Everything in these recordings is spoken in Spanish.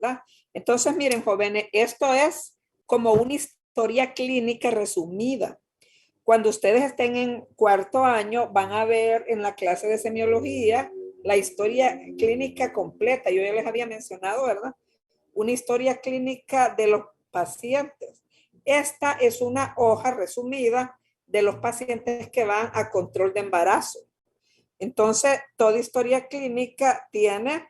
¿verdad? Entonces, miren, jóvenes, esto es como una historia clínica resumida. Cuando ustedes estén en cuarto año, van a ver en la clase de semiología la historia clínica completa. Yo ya les había mencionado, ¿verdad? Una historia clínica de los pacientes. Esta es una hoja resumida de los pacientes que van a control de embarazo. Entonces, toda historia clínica tiene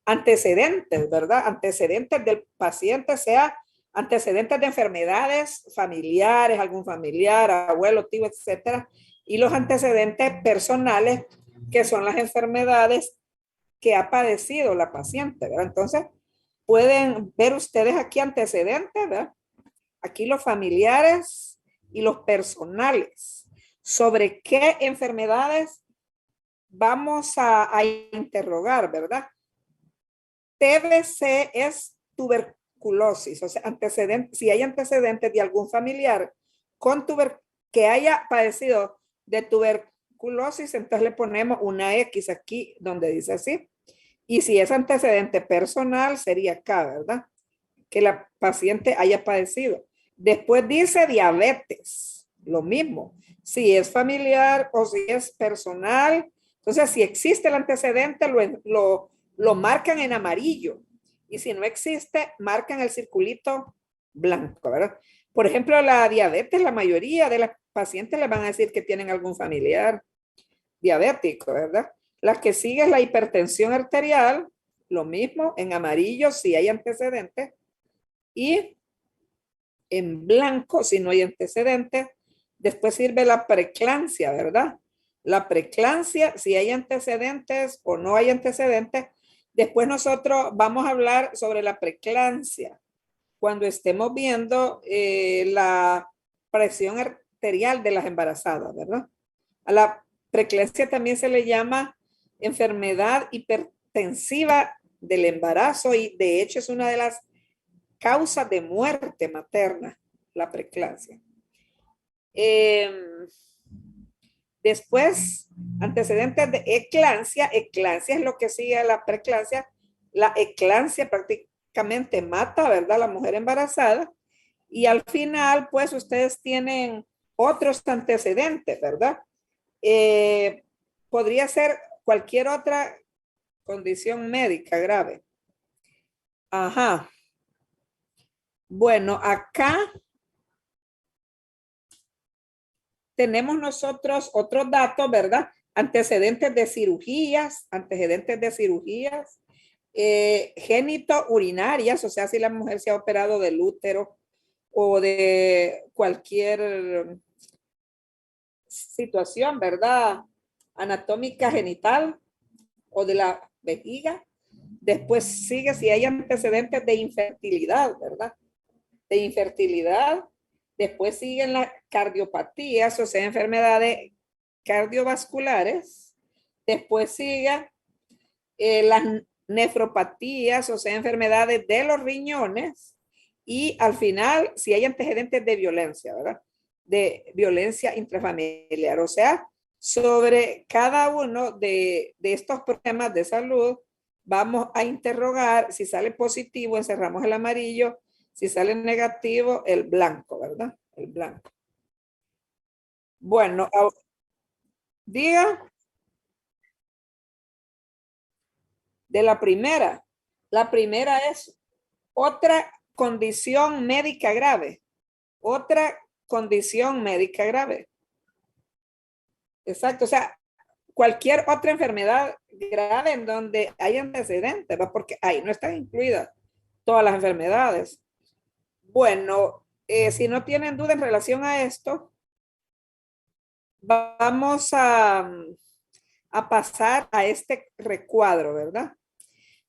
antecedentes, ¿verdad? Antecedentes del paciente, sea antecedentes de enfermedades familiares, algún familiar, abuelo, tío, etcétera, y los antecedentes personales, que son las enfermedades que ha padecido la paciente, ¿verdad? Entonces, pueden ver ustedes aquí antecedentes, ¿verdad? Aquí los familiares y los personales. ¿Sobre qué enfermedades vamos a interrogar, verdad? TBC es tuberculosis, o sea, antecedentes, si hay antecedentes de algún familiar con que haya padecido de tuberculosis, entonces le ponemos una X aquí donde dice así. Y si es antecedente personal, sería acá, ¿verdad? Que la paciente haya padecido. Después dice diabetes, lo mismo. Si es familiar o si es personal. Entonces, si existe el antecedente, lo marcan en amarillo. Y si no existe, marcan el circulito blanco, ¿verdad? Por ejemplo, la diabetes, la mayoría de las pacientes le van a decir que tienen algún familiar diabético, ¿verdad? La que sigue es la hipertensión arterial, lo mismo, en amarillo si hay antecedentes y en blanco si no hay antecedentes. Después sirve la preeclampsia, ¿verdad? La preeclampsia, si hay antecedentes o no hay antecedentes. Después nosotros vamos a hablar sobre la preeclampsia cuando estemos viendo la presión arterial de las embarazadas, ¿verdad? A la preeclampsia también se le llama enfermedad hipertensiva del embarazo y de hecho es una de las causas de muerte materna, la preeclampsia. Después, antecedentes de eclampsia. Eclampsia es lo que sigue a la preeclampsia. La eclampsia prácticamente mata, ¿verdad? La mujer embarazada. Y al final, pues ustedes tienen otros antecedentes, ¿verdad? Podría ser cualquier otra condición médica grave. Ajá. Bueno, acá tenemos nosotros otros datos, ¿verdad? Antecedentes de cirugías, génito urinarias, o sea, si la mujer se ha operado del útero o de cualquier situación, ¿verdad? Anatómica genital o de la vejiga. Después sigue si hay antecedentes de infertilidad, ¿verdad? De infertilidad. Después siguen las cardiopatías, o sea, enfermedades cardiovasculares. Después sigue las nefropatías, o sea, enfermedades de los riñones. Y al final, si hay antecedentes de violencia, ¿verdad? De violencia intrafamiliar. O sea, sobre cada uno de estos problemas de salud, vamos a interrogar. Si sale positivo, encerramos el amarillo. Si sale negativo, el blanco, ¿verdad? El blanco. Bueno, diga de la primera. La primera es otra condición médica grave. Otra condición médica grave. Exacto, o sea, cualquier otra enfermedad grave en donde hay antecedentes, ¿va? Porque ahí no están incluidas todas las enfermedades. Bueno, si no tienen duda en relación a esto, vamos a pasar a este recuadro, ¿verdad?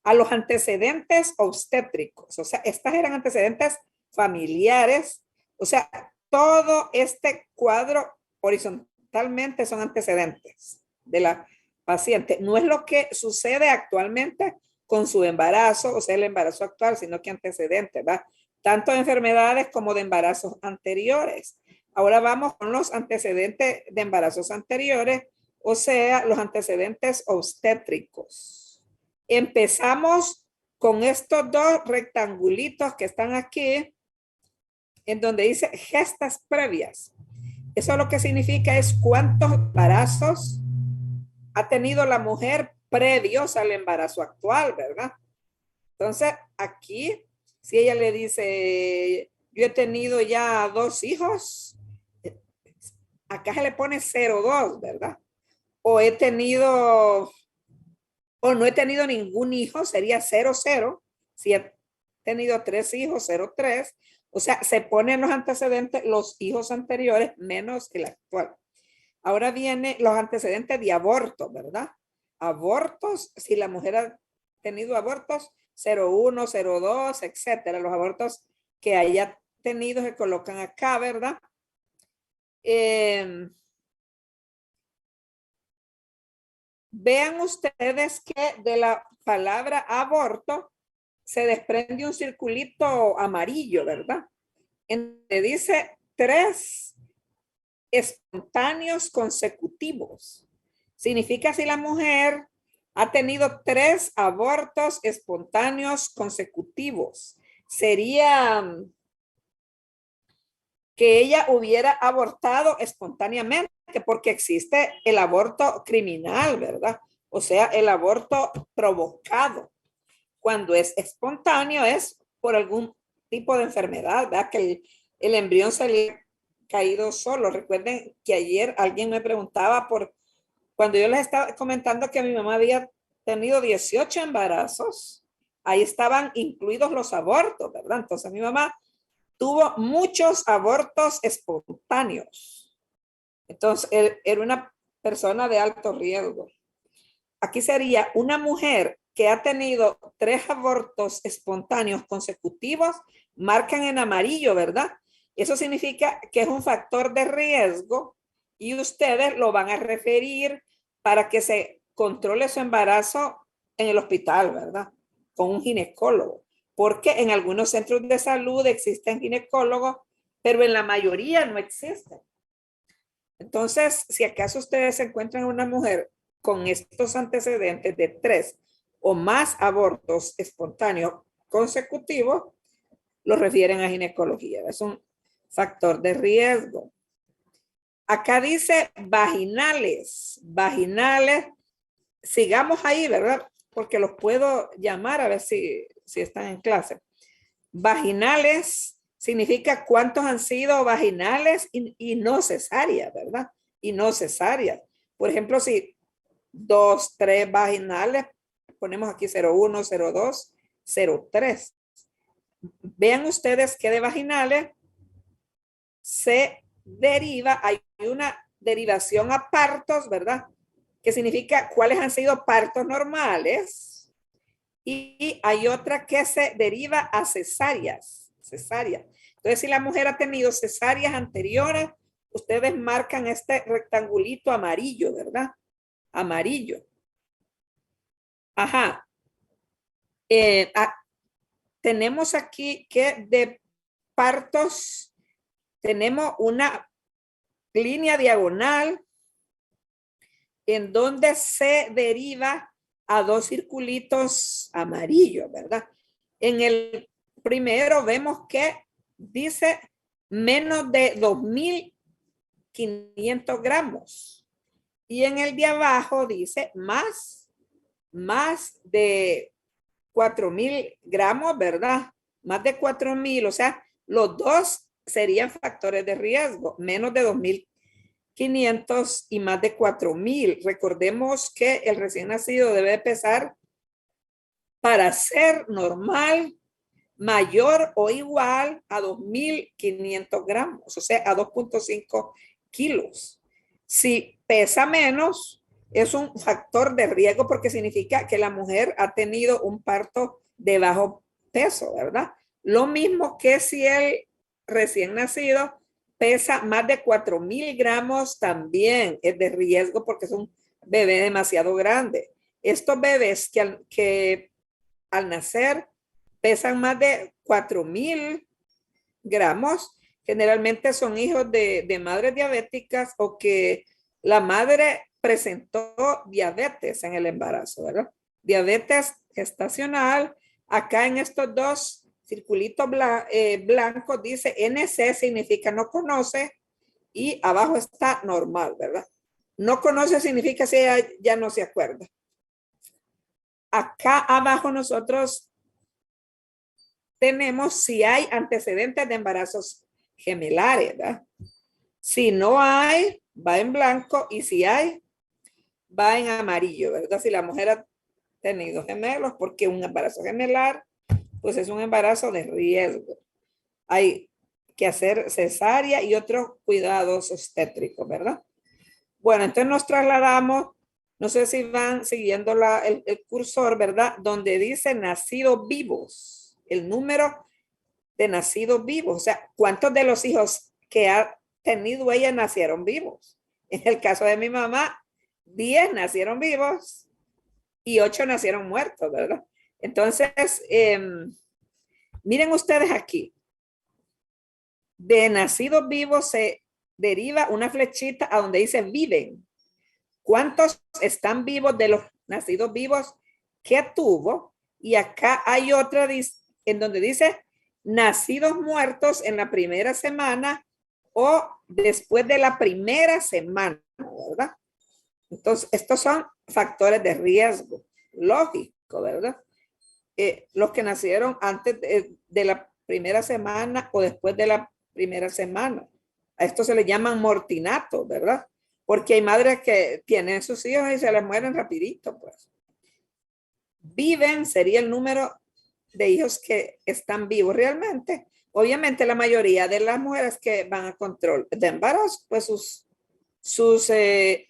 A los antecedentes obstétricos. O sea, estas eran antecedentes familiares. O sea, todo este cuadro horizontalmente son antecedentes de la paciente. No es lo que sucede actualmente con su embarazo, o sea, el embarazo actual, sino que antecedentes, ¿verdad? Tanto de enfermedades como de embarazos anteriores. Ahora vamos con los antecedentes de embarazos anteriores, o sea, los antecedentes obstétricos. Empezamos con estos dos rectangulitos que están aquí, en donde dice gestas previas. Eso lo que significa es cuántos embarazos ha tenido la mujer previos al embarazo actual, ¿verdad? Entonces, aquí, si ella le dice, yo he tenido ya 2 hijos, acá se le pone 0,2, ¿verdad? O he tenido, o no he tenido ningún hijo, sería 0,0. Si he tenido 3 hijos, 0,3. O sea, se ponen los antecedentes, los hijos anteriores menos el actual. Ahora vienen los antecedentes de aborto, ¿verdad? Abortos, si la mujer ha tenido abortos, 0,1, 0,2, etcétera. Los abortos que haya tenido se colocan acá, ¿verdad? Vean ustedes que de la palabra aborto se desprende un circulito amarillo, ¿verdad? En donde dice 3 espontáneos consecutivos. Significa si la mujer ha tenido 3 abortos espontáneos consecutivos. Sería que ella hubiera abortado espontáneamente, porque existe el aborto criminal, ¿verdad? O sea, el aborto provocado. Cuando es espontáneo es por algún tipo de enfermedad, ¿verdad? Que el embrión se le ha caído solo. Recuerden que ayer alguien me preguntaba cuando yo les estaba comentando que mi mamá había tenido 18 embarazos, ahí estaban incluidos los abortos, ¿verdad? Entonces mi mamá tuvo muchos abortos espontáneos. Entonces, era una persona de alto riesgo. Aquí sería una mujer que ha tenido 3 abortos espontáneos consecutivos, marcan en amarillo, ¿verdad? Eso significa que es un factor de riesgo y ustedes lo van a referir para que se controle su embarazo en el hospital, ¿verdad? Con un ginecólogo. Porque en algunos centros de salud existen ginecólogos, pero en la mayoría no existen. Entonces, si acaso ustedes se encuentran una mujer con estos antecedentes de 3 o más abortos espontáneos consecutivos, lo refieren a ginecología. Es un factor de riesgo. Acá dice vaginales. Vaginales, sigamos ahí, ¿verdad? Porque los puedo llamar a ver si están en clase. Vaginales significa cuántos han sido vaginales y no cesáreas, ¿verdad? Y no cesáreas. Por ejemplo, si 2, 3 vaginales, ponemos aquí 0,1, 0,2, 0,3. Vean ustedes que de vaginales se deriva, hay una derivación a partos, ¿verdad? Que significa cuáles han sido partos normales. Y hay otra que se deriva a cesáreas. Entonces, si la mujer ha tenido cesáreas anteriores, ustedes marcan este rectangulito amarillo, ¿verdad? Amarillo. Ajá. Tenemos aquí que de partos tenemos una línea diagonal en donde se deriva a 2 circulitos amarillos, ¿verdad? En el primero vemos que dice menos de 2.500 gramos. Y en el de abajo dice más de 4.000 gramos, ¿verdad? Más de 4.000, o sea, los dos serían factores de riesgo, menos de 2.500 y más de 4.000. Recordemos que el recién nacido debe pesar, para ser normal, mayor o igual a 2.500 gramos, o sea, a 2,5 kilos. Si pesa menos, es un factor de riesgo porque significa que la mujer ha tenido un parto de bajo peso, ¿verdad? Lo mismo que si el recién nacido pesa más de 4.000 gramos, también es de riesgo porque es un bebé demasiado grande. Estos bebés que al nacer pesan más de 4.000 gramos, generalmente son hijos de madres diabéticas o que la madre presentó diabetes en el embarazo, ¿verdad? Diabetes gestacional Acá en estos dos circulitos blancos dice NC significa no conoce y abajo está normal, ¿verdad? No conoce significa si ella ya no se acuerda. Acá abajo nosotros tenemos si hay antecedentes de embarazos gemelares, ¿verdad? Si no hay, va en blanco y si hay, va en amarillo, ¿verdad? Si la mujer ha tenido gemelos, porque un embarazo gemelar, pues es un embarazo de riesgo. Hay que hacer cesárea y otros cuidados obstétricos, ¿verdad? Bueno, entonces nos trasladamos, no sé si van siguiendo el cursor, ¿verdad? Donde dice nacidos vivos, el número de nacidos vivos, o sea, ¿cuántos de los hijos que ha tenido ella nacieron vivos? En el caso de mi mamá, 10 nacieron vivos y 8 nacieron muertos, ¿verdad? Entonces, miren ustedes aquí, de nacidos vivos se deriva una flechita a donde dice viven. ¿Cuántos están vivos de los nacidos vivos que tuvo? Y acá hay otra en donde dice nacidos muertos en la primera semana o después de la primera semana, ¿verdad? Entonces, estos son factores de riesgo, lógico, ¿verdad? Los que nacieron antes de la primera semana o después de la primera semana. A esto se le llaman mortinato, ¿verdad? Porque hay madres que tienen sus hijos y se les mueren rapidito, pues. Viven sería el número de hijos que están vivos realmente. Obviamente la mayoría de las mujeres que van a control de embarazo, pues sus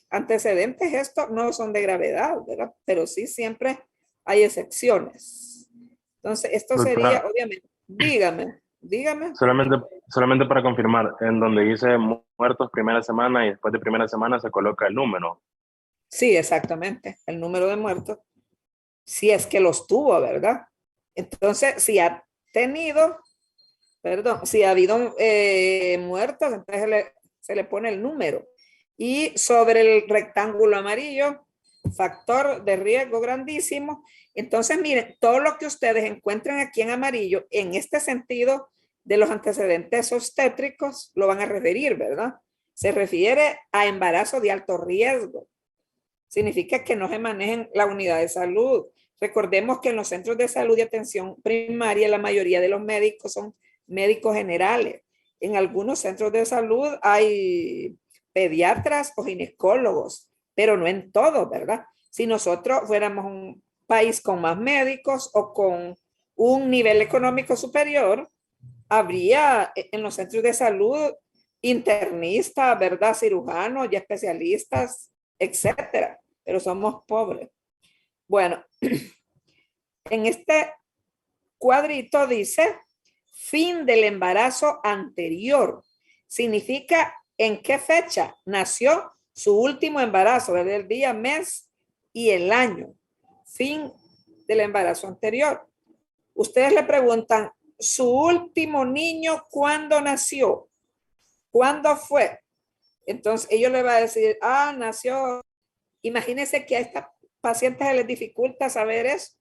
antecedentes estos no son de gravedad, ¿verdad? Pero sí siempre hay excepciones. Entonces, esto sería, Doctora, obviamente, dígame. solamente para confirmar, en donde dice muertos primera semana y después de primera semana se coloca el número. Sí, exactamente, el número de muertos, si es que los tuvo, ¿verdad? Entonces, si ha tenido, perdón, si ha habido muertos, entonces se le pone el número. Y sobre el rectángulo amarillo, factor de riesgo grandísimo. Entonces, miren, todo lo que ustedes encuentren aquí en amarillo, en este sentido de los antecedentes obstétricos, lo van a referir, ¿verdad? Se refiere a embarazo de alto riesgo. Significa que no se manejen la unidad de salud. Recordemos que en los centros de salud y atención primaria, la mayoría de los médicos son médicos generales. En algunos centros de salud hay pediatras o ginecólogos, pero no en todos, ¿verdad? Si nosotros fuéramos un país con más médicos o con un nivel económico superior, habría en los centros de salud internistas, ¿verdad? Cirujanos y especialistas, etcétera, pero somos pobres. Bueno, en este cuadrito dice fin del embarazo anterior. Significa en qué fecha nació su último embarazo, desde el día, mes y el año. Fin del embarazo anterior. Ustedes le preguntan, ¿su último niño cuándo nació? ¿Cuándo fue? Entonces ellos le van a decir, nació. Imagínense que a esta paciente se les dificulta saber eso,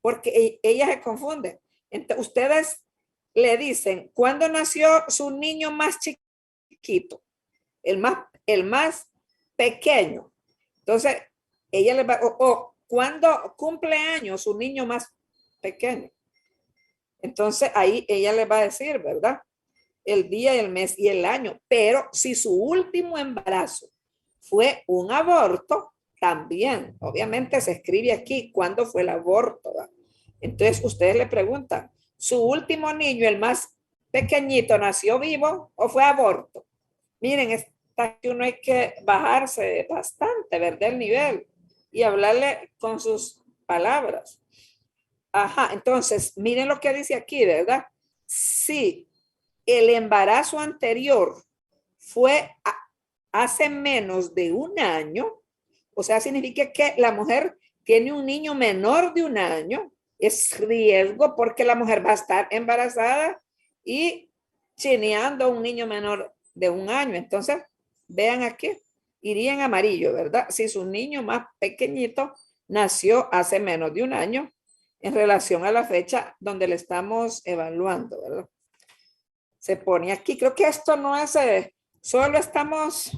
porque ella se confunde. Entonces, ustedes le dicen, ¿cuándo nació su niño más chiquito? El más pequeño. Entonces, ella le va, ¿cuándo cumple años su niño más pequeño? Entonces, ahí ella le va a decir, ¿verdad? El día, el mes y el año. Pero si su último embarazo fue un aborto, también, obviamente se escribe aquí cuándo fue el aborto, ¿verdad? Entonces ustedes le preguntan, ¿su último niño, el más pequeñito, nació vivo o fue aborto? Miren, esta que uno hay que bajarse bastante, ¿verdad? El nivel y hablarle con sus palabras. Ajá, entonces, miren lo que dice aquí, ¿verdad? Sí, el embarazo anterior fue hace menos de un año, o sea, significa que la mujer tiene un niño menor de un año, es riesgo porque la mujer va a estar embarazada y chineando a un niño menor de un año. Entonces, vean aquí, iría en amarillo, ¿verdad? Si su niño más pequeñito nació hace menos de un año, en relación a la fecha donde le estamos evaluando, ¿verdad? Se pone aquí, creo que esto no es, solo estamos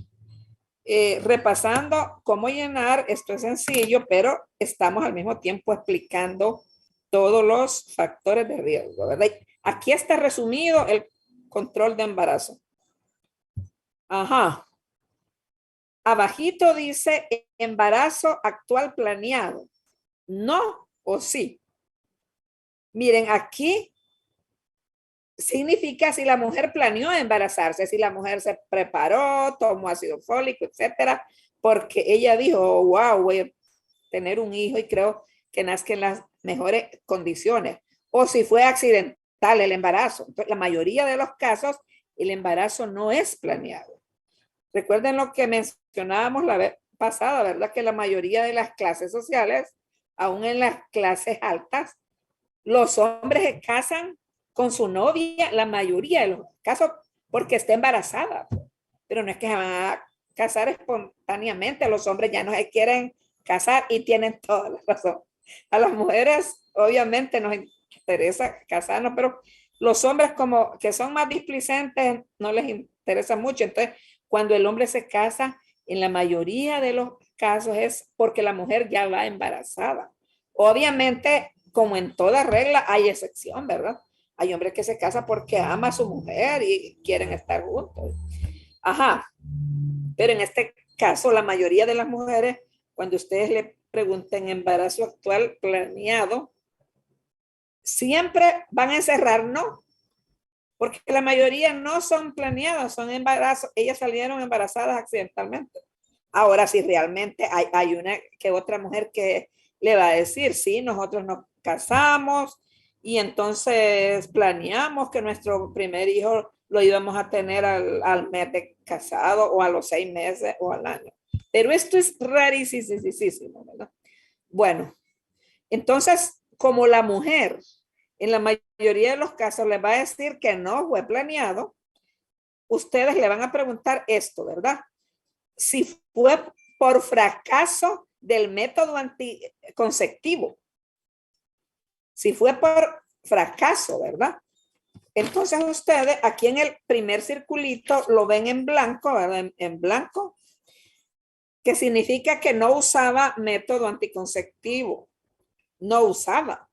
repasando cómo llenar, esto es sencillo, pero estamos al mismo tiempo explicando todos los factores de riesgo, ¿verdad? Aquí está resumido el control de embarazo. Ajá. Abajito dice embarazo actual planeado. No o sí. Miren, aquí significa si la mujer planeó embarazarse, si la mujer se preparó, tomó ácido fólico, etcétera, porque ella dijo, wow, voy a tener un hijo y creo que nazca en las mejores condiciones. O si fue accidental el embarazo. Entonces, la mayoría de los casos, el embarazo no es planeado. Recuerden lo que mencionábamos la vez pasada, ¿verdad? Que la mayoría de las clases sociales, aún en las clases altas, los hombres se casan con su novia, la mayoría de los casos, porque está embarazada. Pero no es que se van a casar espontáneamente, los hombres ya no se quieren casar y tienen toda la razón. A las mujeres, obviamente, nos interesa casarnos, pero los hombres como que son más displicentes, no les interesa mucho. Entonces, cuando el hombre se casa, en la mayoría de los casos es porque la mujer ya va embarazada. Obviamente, como en toda regla, hay excepción, ¿verdad? Hay hombres que se casan porque ama a su mujer y quieren estar juntos. Ajá. Pero en este caso, la mayoría de las mujeres, cuando ustedes le pregunten embarazo actual planeado, siempre van a encerrar no, porque la mayoría no son planeados, son embarazos, ellas salieron embarazadas accidentalmente. Ahora, si realmente hay una que otra mujer que le va a decir, sí, nosotros nos casamos y entonces planeamos que nuestro primer hijo lo íbamos a tener al mes de casado o a los 6 meses o al año. Pero esto es rarísimo, ¿verdad? Bueno, entonces, como la mujer en la mayoría de los casos le va a decir que no fue planeado, ustedes le van a preguntar esto, ¿verdad? Si fue por fracaso del método anticonceptivo. Si fue por fracaso, ¿verdad? Entonces ustedes aquí en el primer circulito lo ven en blanco, ¿verdad? En blanco, que significa que no usaba método anticonceptivo. No usaba.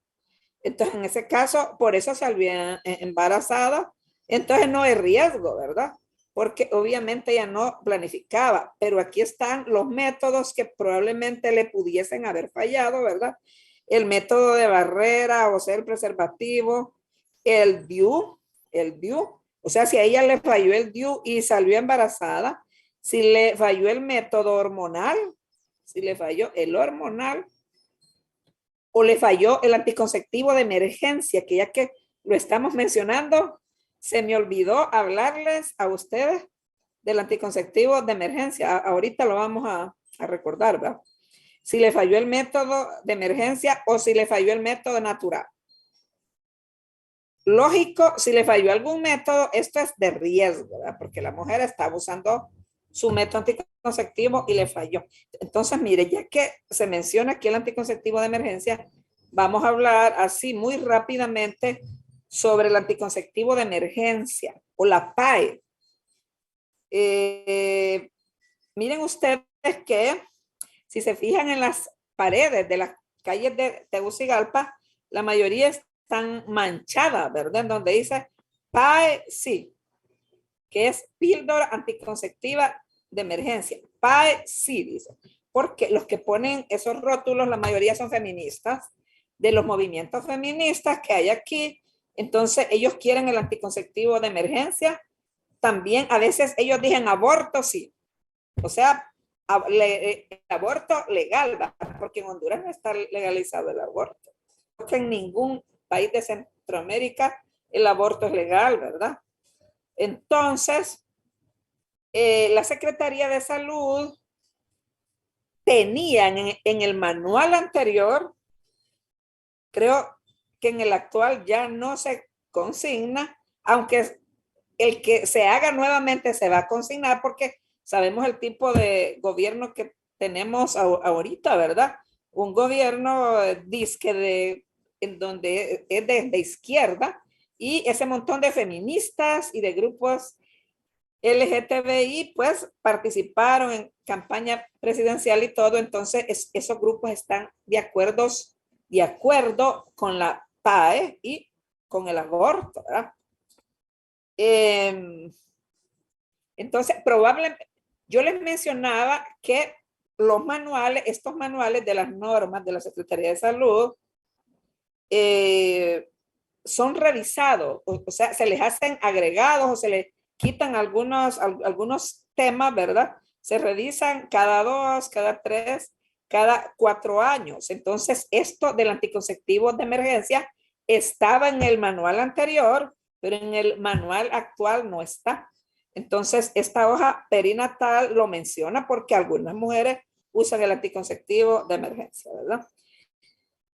Entonces, en ese caso, por eso salió embarazada. Entonces, no hay riesgo, ¿verdad? Porque obviamente ella no planificaba. Pero aquí están los métodos que probablemente le pudiesen haber fallado, ¿verdad? El método de barrera, o sea, el preservativo, el DIU. O sea, si a ella le falló el DIU y salió embarazada, si le falló el método hormonal, si le falló el hormonal, o le falló el anticonceptivo de emergencia, que ya que lo estamos mencionando, se me olvidó hablarles a ustedes del anticonceptivo de emergencia. Ahorita lo vamos a recordar, ¿verdad? Si le falló el método de emergencia o si le falló el método natural. Lógico, si le falló algún método, esto es de riesgo, ¿verdad? Porque la mujer estaba usando su método anticonceptivo y le falló. Entonces, mire, ya que se menciona aquí el anticonceptivo de emergencia, vamos a hablar así muy rápidamente sobre el anticonceptivo de emergencia o la PAE. Miren ustedes que si se fijan en las paredes de las calles de Tegucigalpa, la mayoría están manchadas, ¿verdad? En donde dice PAE sí, que es píldora anticonceptiva de emergencia. PAE sí, dice. Porque los que ponen esos rótulos, la mayoría son feministas, de los movimientos feministas que hay aquí. Entonces, ellos quieren el anticonceptivo de emergencia. También, a veces, ellos dicen aborto sí. O sea, aborto legal, ¿verdad? Porque en Honduras no está legalizado el aborto. Porque en ningún país de Centroamérica el aborto es legal, ¿verdad? Entonces, la Secretaría de Salud tenían en el manual anterior, creo que en el actual ya no se consigna, aunque el que se haga nuevamente se va a consignar porque sabemos el tipo de gobierno que tenemos ahorita, ¿verdad? Un gobierno disque de en donde es de izquierda, y ese montón de feministas y de grupos LGTBI, pues participaron en campaña presidencial y todo. Entonces esos grupos están de acuerdo con la PAE y con el aborto, ¿verdad? Entonces, probablemente, yo les mencionaba que los manuales, estos manuales de las normas de la Secretaría de Salud, son revisados, o sea, se les hacen agregados o se les quitan algunos temas, ¿verdad? Se revisan cada 2, cada 3, cada 4 años. Entonces, esto del anticonceptivo de emergencia estaba en el manual anterior, pero en el manual actual no está. Entonces, esta hoja perinatal lo menciona porque algunas mujeres usan el anticonceptivo de emergencia, ¿verdad?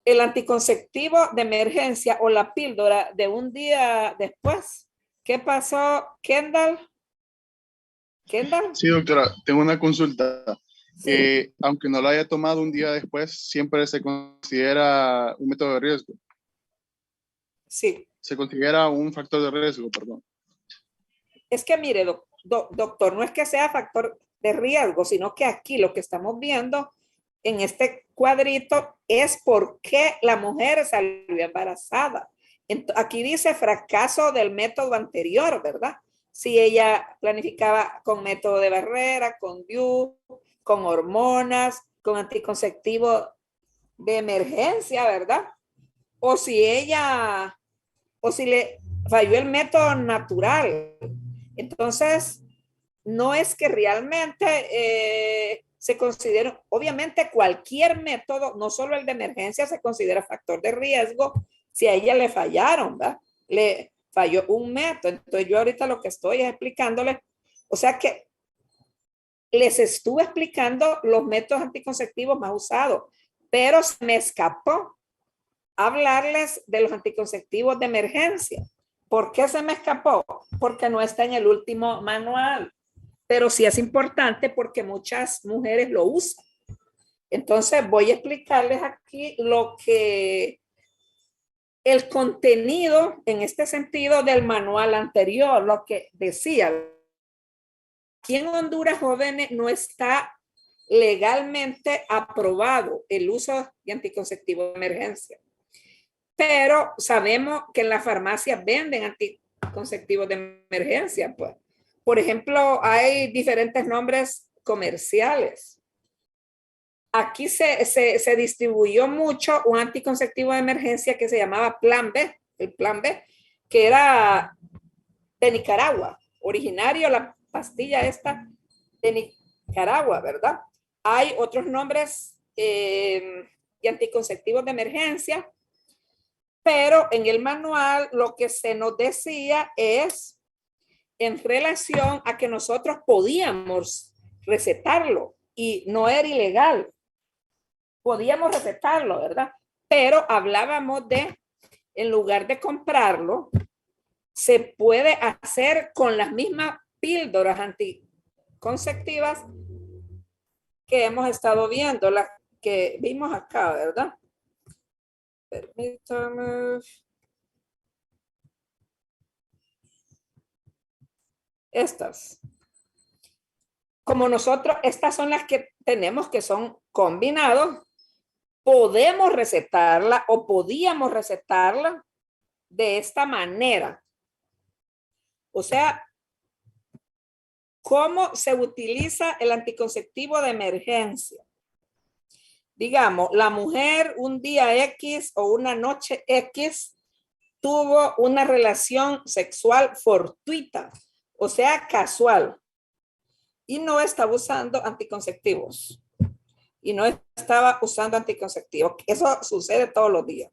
El anticonceptivo de emergencia o la píldora de un día después. ¿Qué pasó, Kendall? ¿Kendall? Sí, doctora, tengo una consulta. Sí. Aunque no lo haya tomado un día después, siempre se considera un método de riesgo. Sí. Se considera un factor de riesgo, perdón. Es que mire, doctor, no es que sea factor de riesgo, sino que aquí lo que estamos viendo en este cuadrito es por qué la mujer salió embarazada. Aquí dice fracaso del método anterior, ¿verdad? Si ella planificaba con método de barrera, con DIU, con hormonas, con anticonceptivo de emergencia, ¿verdad? O si le falló el método natural. Entonces, no es que realmente se considera, obviamente cualquier método, no solo el de emergencia, se considera factor de riesgo si a ella le fallaron, ¿verdad? Le falló un método. Entonces yo ahorita lo que estoy es explicándoles, o sea que les estuve explicando los métodos anticonceptivos más usados, pero se me escapó hablarles de los anticonceptivos de emergencia. ¿Por qué se me escapó? Porque no está en el último manual, pero sí es importante porque muchas mujeres lo usan. Entonces voy a explicarles aquí el contenido en este sentido del manual anterior, lo que decía. Aquí en Honduras, jóvenes, no está legalmente aprobado el uso de anticonceptivos de emergencia. Pero sabemos que en las farmacias venden anticonceptivos de emergencia, pues. Por ejemplo, hay diferentes nombres comerciales. Aquí se distribuyó mucho un anticonceptivo de emergencia que se llamaba Plan B, el Plan B, que era de Nicaragua, originario la pastilla esta de Nicaragua, ¿verdad? Hay otros nombres de anticonceptivos de emergencia, pero en el manual lo que se nos decía es en relación a que nosotros podíamos recetarlo y no era ilegal. Podíamos recetarlo, ¿verdad? Pero hablábamos de, en lugar de comprarlo, se puede hacer con las mismas píldoras anticonceptivas que hemos estado viendo, las que vimos acá, ¿verdad? Permítame. Estas. Como nosotros, estas son las que tenemos que son combinados, podemos recetarla o podíamos recetarla de esta manera. O sea, ¿cómo se utiliza el anticonceptivo de emergencia? Digamos, la mujer un día X o una noche X tuvo una relación sexual fortuita, o sea, casual, y no estaba usando anticonceptivos. Eso sucede todos los días.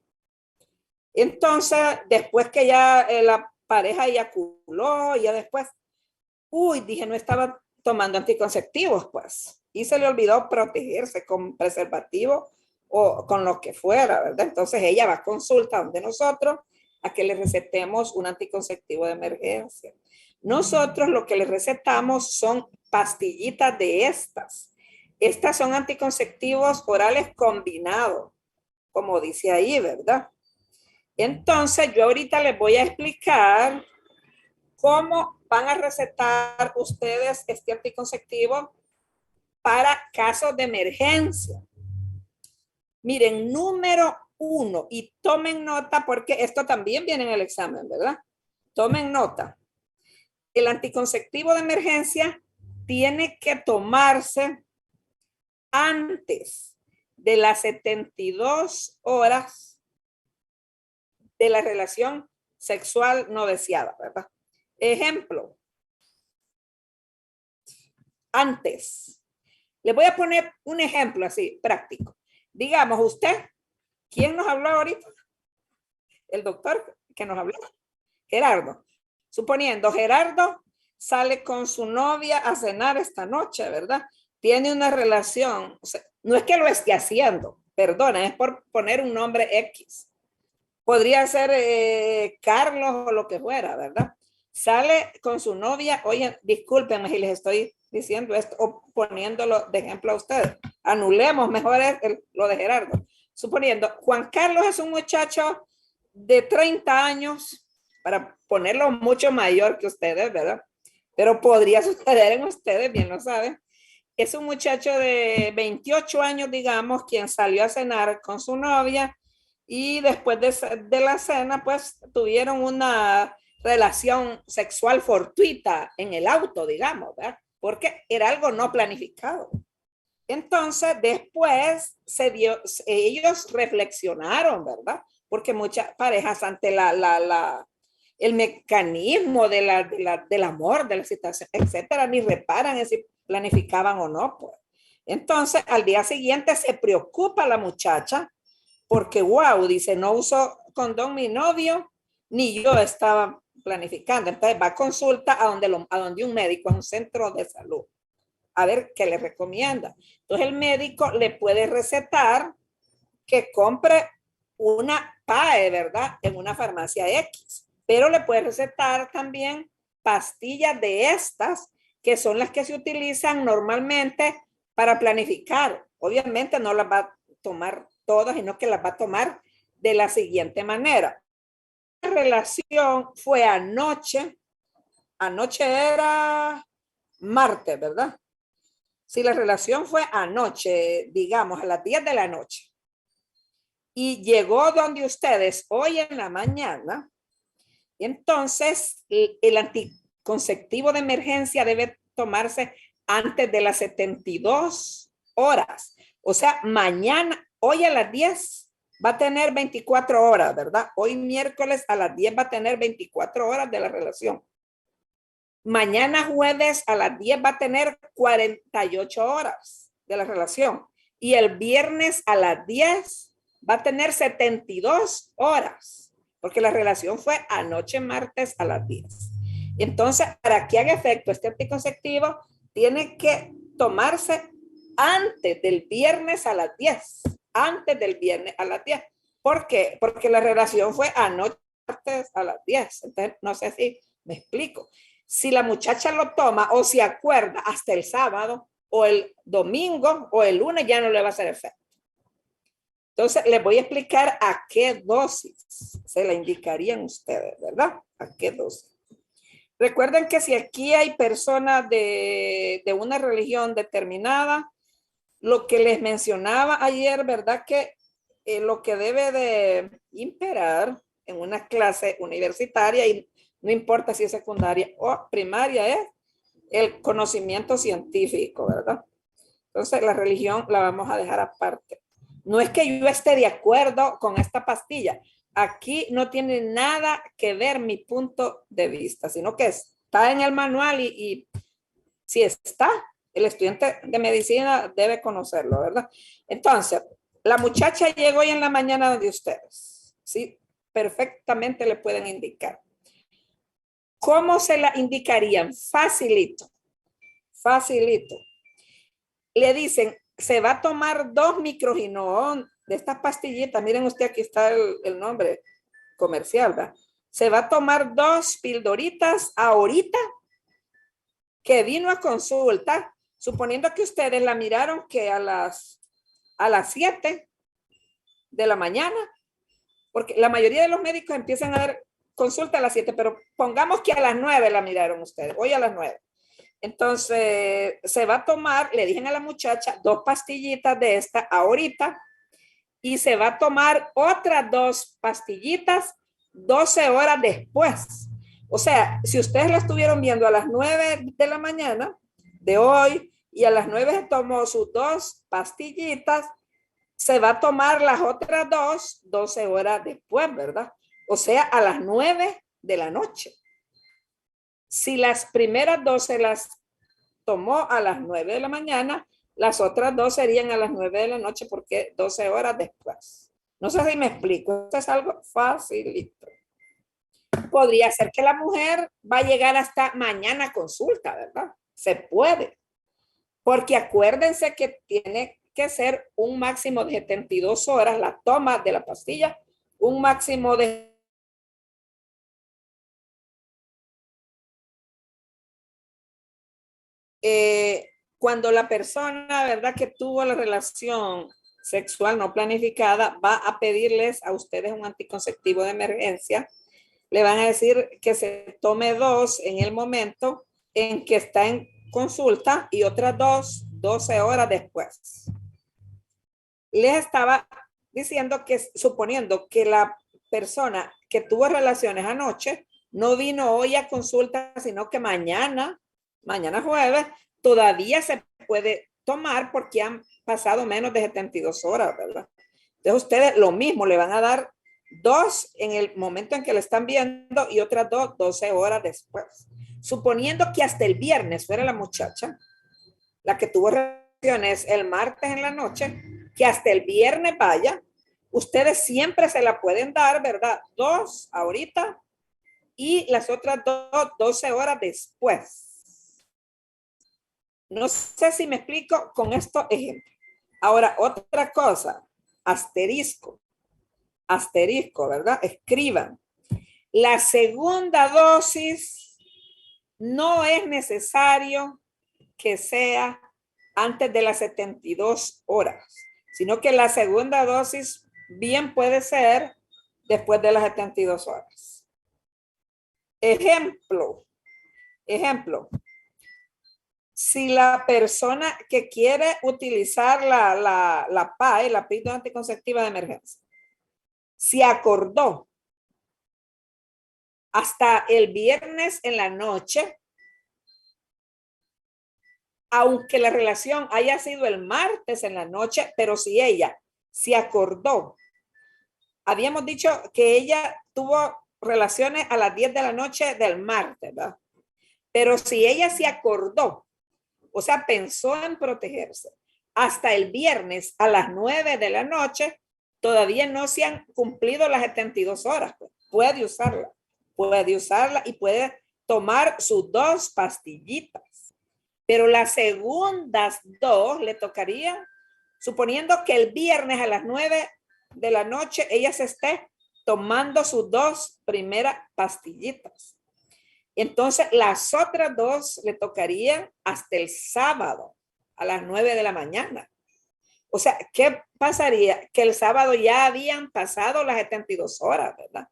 Entonces, después que ya la pareja eyaculó, ya después, dije, no estaba tomando anticonceptivos, pues. Y se le olvidó protegerse con preservativo o con lo que fuera, ¿verdad? Entonces ella va a consulta donde nosotros a que le recetemos un anticonceptivo de emergencia. Nosotros lo que le recetamos son pastillitas de estas. Estas son anticonceptivos orales combinados, como dice ahí, ¿verdad? Entonces, yo ahorita les voy a explicar cómo van a recetar ustedes este anticonceptivo para casos de emergencia. Miren, número 1, y tomen nota porque esto también viene en el examen, ¿verdad? Tomen nota. El anticonceptivo de emergencia tiene que tomarse antes de las 72 horas de la relación sexual no deseada, ¿verdad? Ejemplo, antes. Les voy a poner un ejemplo así, práctico. Digamos, usted, ¿quién nos habló ahorita? El doctor que nos habló, Gerardo. Suponiendo, Gerardo sale con su novia a cenar esta noche, ¿verdad? Tiene una relación, o sea, no es que lo esté haciendo, perdona, es por poner un nombre X. Podría ser Carlos o lo que fuera, ¿verdad? Sale con su novia, oye, discúlpenme si les estoy diciendo esto o poniéndolo de ejemplo a ustedes. Anulemos mejor lo de Gerardo. Suponiendo, Juan Carlos es un muchacho de 30 años, para ponerlo mucho mayor que ustedes, ¿verdad? Pero podría suceder en ustedes, bien lo saben. Es un muchacho de 28 años, digamos, quien salió a cenar con su novia y después de la cena, pues tuvieron una relación sexual fortuita en el auto, digamos, ¿verdad? Porque era algo no planificado. Entonces, después ellos reflexionaron, ¿verdad? Porque muchas parejas ante el mecanismo del amor, de la situación, etcétera, ni reparan en si planificaban o no, pues. Entonces, al día siguiente se preocupa la muchacha porque, wow, dice, no uso condón mi novio, ni yo estaba planificando. Entonces va a consulta a donde un médico, a un centro de salud, a ver qué le recomienda. Entonces el médico le puede recetar que compre una PAE, ¿verdad? En una farmacia X, pero le puede recetar también pastillas de estas, que son las que se utilizan normalmente para planificar. Obviamente no las va a tomar todas, sino que las va a tomar de la siguiente manera. La relación fue anoche era martes, ¿verdad? Si la relación fue anoche, digamos a las 10 de la noche, y llegó donde ustedes hoy en la mañana, entonces el anticonceptivo de emergencia debe tomarse antes de las 72 horas. O sea, mañana, hoy a las 10 va a tener 24 horas, ¿verdad? Hoy miércoles a las 10 va a tener 24 horas de la relación. Mañana jueves a las 10 va a tener 48 horas de la relación. Y el viernes a las 10 va a tener 72 horas, porque la relación fue anoche martes a las 10. Entonces, para que haga efecto este anticonceptivo, tiene que tomarse antes del viernes a las 10. Antes del viernes a las 10. ¿Por qué? Porque la relación fue anoche martes a las 10. Entonces, no sé si me explico. Si la muchacha lo toma o se acuerda hasta el sábado o el domingo o el lunes, ya no le va a hacer efecto. Entonces, les voy a explicar a qué dosis se la indicarían ustedes, ¿verdad? ¿A qué dosis? Recuerden que si aquí hay personas de una religión determinada, lo que les mencionaba ayer, ¿verdad? Que lo que debe de imperar en una clase universitaria, y no importa si es secundaria o primaria, es el conocimiento científico, ¿verdad? Entonces la religión la vamos a dejar aparte. No es que yo esté de acuerdo con esta pastilla. Aquí no tiene nada que ver mi punto de vista, sino que está en el manual y si está, el estudiante de medicina debe conocerlo, ¿verdad? Entonces, la muchacha llegó hoy en la mañana de ustedes, ¿sí? Perfectamente le pueden indicar. ¿Cómo se la indicarían? Facilito, facilito. Le dicen, se va a tomar 2 microginón de estas pastillitas. Miren usted, aquí está el nombre comercial, ¿verdad? Se va a tomar 2 pildoritas ahorita que vino a consulta, suponiendo que ustedes la miraron que a las 7 de la mañana, porque la mayoría de los médicos empiezan a dar consulta a las 7, pero pongamos que a las 9 la miraron ustedes, hoy a las 9. Entonces, se va a tomar, le dije a la muchacha, 2 pastillitas de esta ahorita, y se va a tomar otras 2 pastillitas 12 horas después. O sea, si ustedes la estuvieron viendo a las 9 de la mañana de hoy y a las 9 se tomó sus 2 pastillitas, se va a tomar las otras 2 12 horas después, ¿verdad? O sea, a las 9 de la noche. Si las primeras 2 se las tomó a las 9 de la mañana, las otras 2 serían a las 9 de la noche porque 12 horas después. No sé si me explico. Esto es algo facilito. Podría ser que la mujer va a llegar hasta mañana a consulta, ¿verdad? Se puede. Porque acuérdense que tiene que ser un máximo de 72 horas la toma de la pastilla, un máximo de cuando la persona, ¿verdad?, que tuvo la relación sexual no planificada va a pedirles a ustedes un anticonceptivo de emergencia. Le van a decir que se tome 2 en el momento en que está en consulta y otras 2 12 horas después. Les estaba diciendo que suponiendo que la persona que tuvo relaciones anoche no vino hoy a consulta, sino que mañana jueves, todavía se puede tomar porque han pasado menos de 72 horas, ¿verdad? Entonces ustedes lo mismo, le van a dar 2 en el momento en que le están viendo y otras 2 12 horas después. Suponiendo que hasta el viernes fuera la muchacha, la que tuvo relaciones el martes en la noche, que hasta el viernes vaya, ustedes siempre se la pueden dar, ¿verdad? 2 ahorita y las otras 2 12 horas después. No sé si me explico con estos ejemplos. Ahora, otra cosa, asterisco, ¿verdad? Escriban. La segunda dosis no es necesario que sea antes de las 72 horas, sino que la segunda dosis bien puede ser después de las 72 horas. Ejemplo. Si la persona que quiere utilizar la PAE, la píldora anticonceptiva de emergencia, se acordó hasta el viernes en la noche, aunque la relación haya sido el martes en la noche, pero si ella se acordó, habíamos dicho que ella tuvo relaciones a las 10 de la noche del martes, ¿verdad? Pero si ella se acordó, o sea, pensó en protegerse hasta el viernes a las 9 de la noche, todavía no se han cumplido las 72 horas. Pues. Puede usarla y puede tomar sus 2 pastillitas. Pero las segundas 2 le tocarían, suponiendo que el viernes a las 9 de la noche ella se esté tomando sus 2 primeras pastillitas. Entonces, las otras 2 le tocarían hasta el sábado a las 9 de la mañana. O sea, ¿qué pasaría? Que el sábado ya habían pasado las 72 horas, ¿verdad?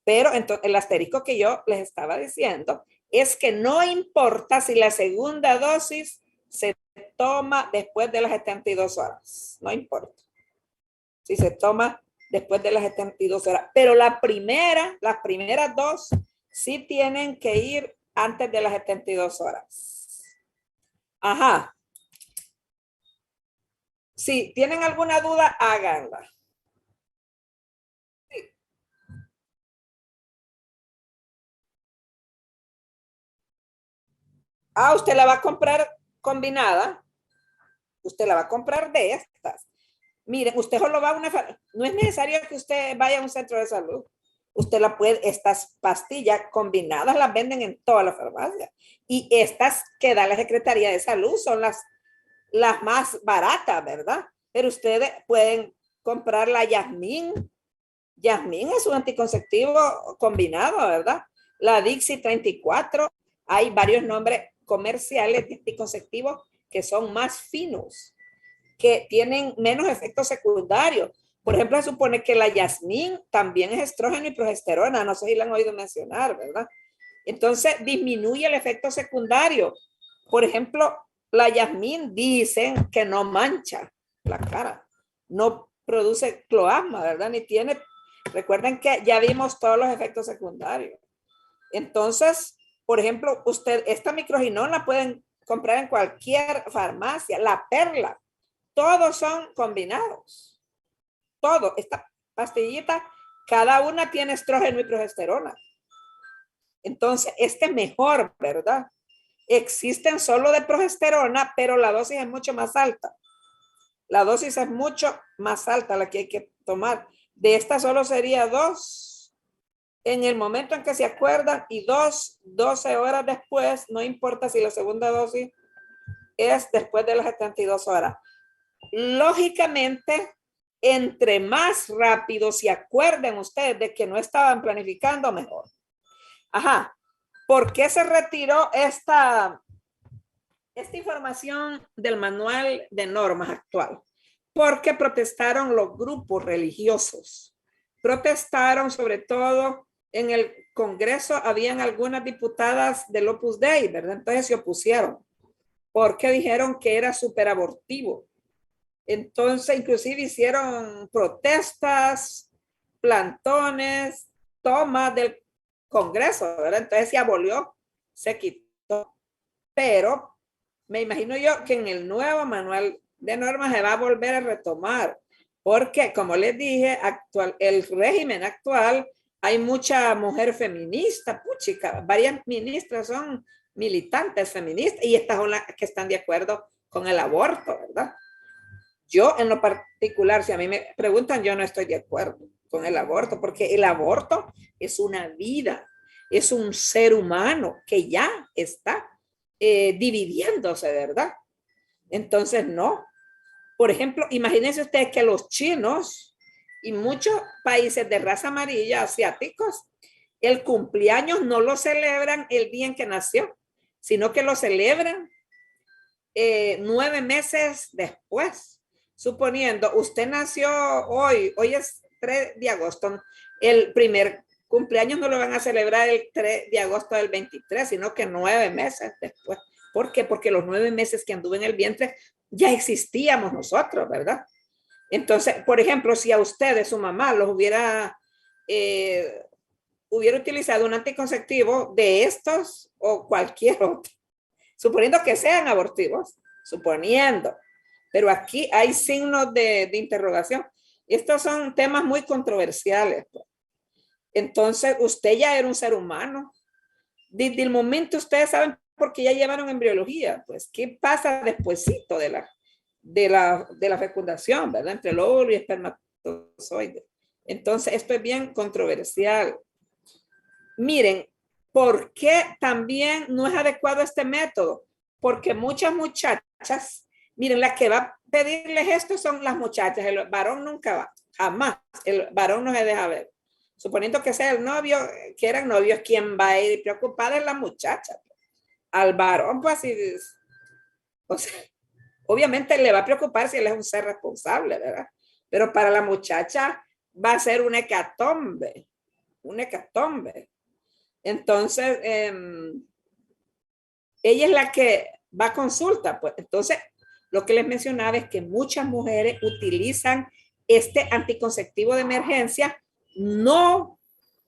Pero entonces, el asterisco que yo les estaba diciendo es que no importa si la segunda dosis se toma después de las 72 horas. No importa. Si se toma después de las 72 horas. Pero las primeras 2 sí tienen que ir antes de las 72 horas. Ajá. Si tienen alguna duda, háganla. Sí. Usted la va a comprar combinada. Usted la va a comprar de estas. Miren, usted solo va a una... No es necesario que usted vaya a un centro de salud. Usted la puede, estas pastillas combinadas las venden en toda la farmacia. Y estas que da la Secretaría de Salud son las más baratas, ¿verdad? Pero ustedes pueden comprar la Yasmin. Yasmin es un anticonceptivo combinado, ¿verdad? La Dixie 34. Hay varios nombres comerciales de anticonceptivos que son más finos, que tienen menos efectos secundarios. Por ejemplo, se supone que la Yasmín también es estrógeno y progesterona, no sé si la han oído mencionar, ¿verdad? Entonces disminuye el efecto secundario. Por ejemplo, la Yasmín dicen que no mancha la cara, no produce cloasma, ¿verdad? Ni tiene, recuerden que ya vimos todos los efectos secundarios. Entonces, por ejemplo, usted, esta microginón la pueden comprar en cualquier farmacia, la perla, todos son combinados. Todo, esta pastillita, cada una tiene estrógeno y progesterona. Entonces, este es mejor, ¿verdad? Existen solo de progesterona, pero la dosis es mucho más alta. La dosis es mucho más alta la que hay que tomar. De esta solo sería 2 en el momento en que se acuerdan y 12 horas después, no importa si la segunda dosis es después de las 72 horas. Lógicamente, entre más rápido se acuerden ustedes de que no estaban planificando, mejor. Ajá, ¿por qué se retiró esta información del manual de normas actual? Porque protestaron los grupos religiosos. Protestaron sobre todo en el Congreso, habían algunas diputadas del Opus Dei, ¿verdad? Entonces se opusieron porque dijeron que era súper abortivo. Entonces, inclusive hicieron protestas, plantones, tomas del Congreso, ¿verdad? Entonces se abolió, se quitó. Pero me imagino yo que en el nuevo manual de normas se va a volver a retomar, porque como les dije, el régimen actual, hay mucha mujer feminista, puchica, varias ministras son militantes feministas y estas son las que están de acuerdo con el aborto, ¿verdad? Yo en lo particular, si a mí me preguntan, yo no estoy de acuerdo con el aborto, porque el aborto es una vida, es un ser humano que ya está dividiéndose, ¿verdad? Entonces, no. Por ejemplo, imagínense ustedes que los chinos y muchos países de raza amarilla asiáticos, el cumpleaños no lo celebran el día en que nació, sino que lo celebran 9 meses después. Suponiendo, usted nació hoy es 3 de agosto, el primer cumpleaños no lo van a celebrar el 3 de agosto del 23, sino que 9 meses después. ¿Por qué? Porque los 9 meses que anduve en el vientre ya existíamos nosotros, ¿verdad? Entonces, por ejemplo, si a ustedes, su mamá, los hubiera utilizado un anticonceptivo de estos o cualquier otro, suponiendo que sean abortivos, suponiendo, pero aquí hay signos de interrogación. Estos son temas muy controversiales. Entonces, usted ya era un ser humano. Desde el momento, ustedes saben, porque ya llevaron embriología, pues, ¿qué pasa despuesito de la fecundación, ¿verdad? Entre el óvulo y espermatozoide. Entonces, esto es bien controversial. Miren, ¿por qué también no es adecuado este método? Porque muchas muchachas, miren, las que va a pedirles esto son las muchachas, el varón nunca va, jamás, el varón no se deja ver. Suponiendo que sea el novio, que eran novios, quien va a ir preocupada es la muchacha. Al varón, pues así, o sea, obviamente le va a preocupar si él es un ser responsable, ¿verdad? Pero para la muchacha va a ser un hecatombe, un hecatombe. Entonces, ella es la que va a consulta, pues. Entonces, lo que les mencionaba es que muchas mujeres utilizan este anticonceptivo de emergencia no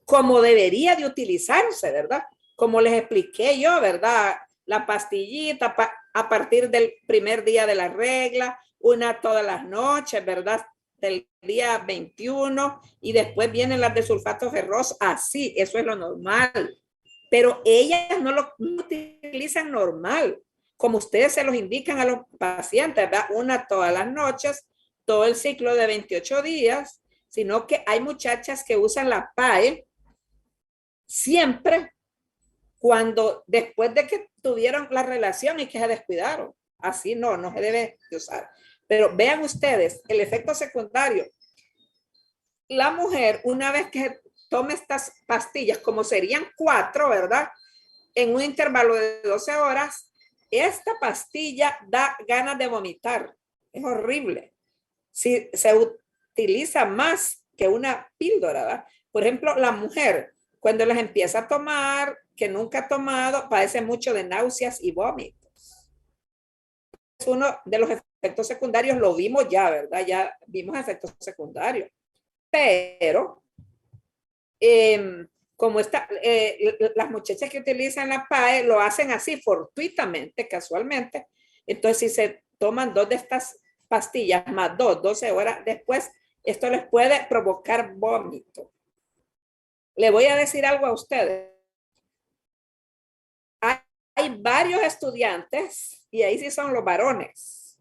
como debería de utilizarse, ¿verdad? Como les expliqué yo, ¿verdad? La pastillita a partir del primer día de la regla, una todas las noches, ¿verdad? Del día 21 y después vienen las de sulfato ferroso, así, eso es lo normal. Pero ellas no lo utilizan normal, como ustedes se los indican a los pacientes, ¿verdad? Una todas las noches, todo el ciclo de 28 días, sino que hay muchachas que usan la PAE siempre cuando después de que tuvieron la relación y que se descuidaron. Así no se debe de usar. Pero vean ustedes el efecto secundario. La mujer, una vez que tome estas pastillas, como serían 4, ¿verdad? En un intervalo de 12 horas, esta pastilla da ganas de vomitar. Es horrible. Si se utiliza más que una píldora, ¿verdad? Por ejemplo, la mujer, cuando las empieza a tomar, que nunca ha tomado, padece mucho de náuseas y vómitos. Es uno de los efectos secundarios, lo vimos ya, ¿verdad? Ya vimos efectos secundarios. Pero, como las muchachas que utilizan la PAE lo hacen así fortuitamente, casualmente, entonces si se toman 2 de estas pastillas más 12 horas después, esto les puede provocar vómito. Le voy a decir algo a ustedes. Hay varios estudiantes, y ahí sí son los varones,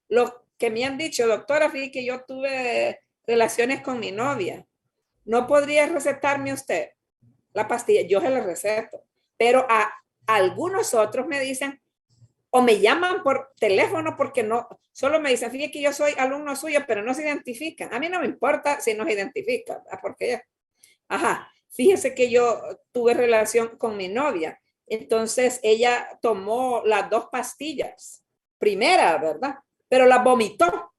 los que me han dicho, doctora, fíjate que yo tuve relaciones con mi novia. ¿No podría recetarme usted la pastilla? Yo se la receto. Pero a algunos otros me dicen, o me llaman por teléfono porque no, solo me dicen, fíjate que yo soy alumno suyo, pero no se identifican. A mí no me importa si nos identifican, porque ajá, fíjese que yo tuve relación con mi novia. Entonces ella tomó las 2 pastillas, primera, ¿verdad? Pero la vomitó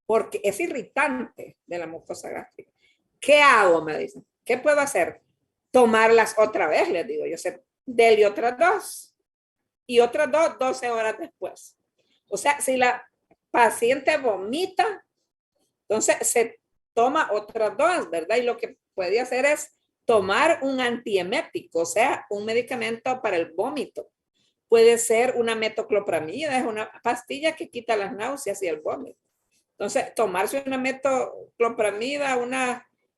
porque es irritante de la mucosa gástrica. ¿Qué hago? Me dicen. ¿Qué puedo hacer? Tomarlas otra vez, les digo. Yo sé, dele otras 2 y otras 12 horas después. O sea, si la paciente vomita, entonces se toma otras 2, ¿verdad? Y lo que puede hacer es tomar un antiemético, o sea, un medicamento para el vómito. Puede ser una metoclopramida, es una pastilla que quita las náuseas y el vómito. Entonces, tomarse una metoclopramida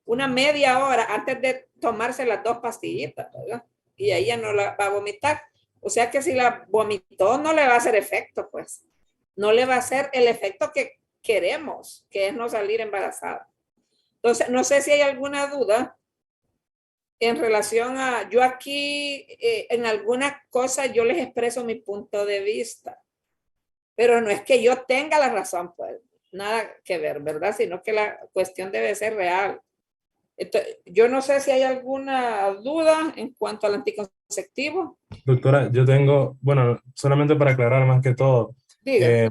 una media hora antes de tomarse las 2 pastillitas, ¿verdad? Y ahí ya no la va a vomitar. O sea que si la vomitó no le va a hacer efecto, pues. No le va a hacer el efecto que queremos, que es no salir embarazada. Entonces, no sé si hay alguna duda en relación a, yo aquí en alguna cosa yo les expreso mi punto de vista, pero no es que yo tenga la razón, pues, nada que ver, ¿verdad? Sino que la cuestión debe ser real. Entonces, yo no sé si hay alguna duda en cuanto al anticonceptivo. Doctora, yo tengo, bueno, solamente para aclarar más que todo, Diga. eh,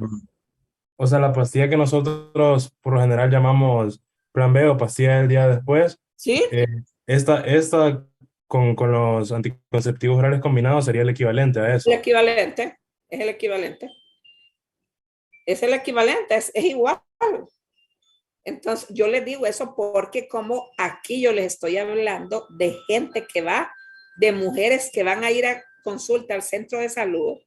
o sea, la pastilla que nosotros por lo general llamamos plan B o pastilla del día después, ¿Sí? eh, esta con los anticonceptivos orales combinados sería el equivalente a El eso. equivalente, es el equivalente. Es el equivalente, es igual. Entonces, yo les digo eso porque como aquí yo les estoy hablando de gente que va, de mujeres que van a ir a consulta al centro de salud,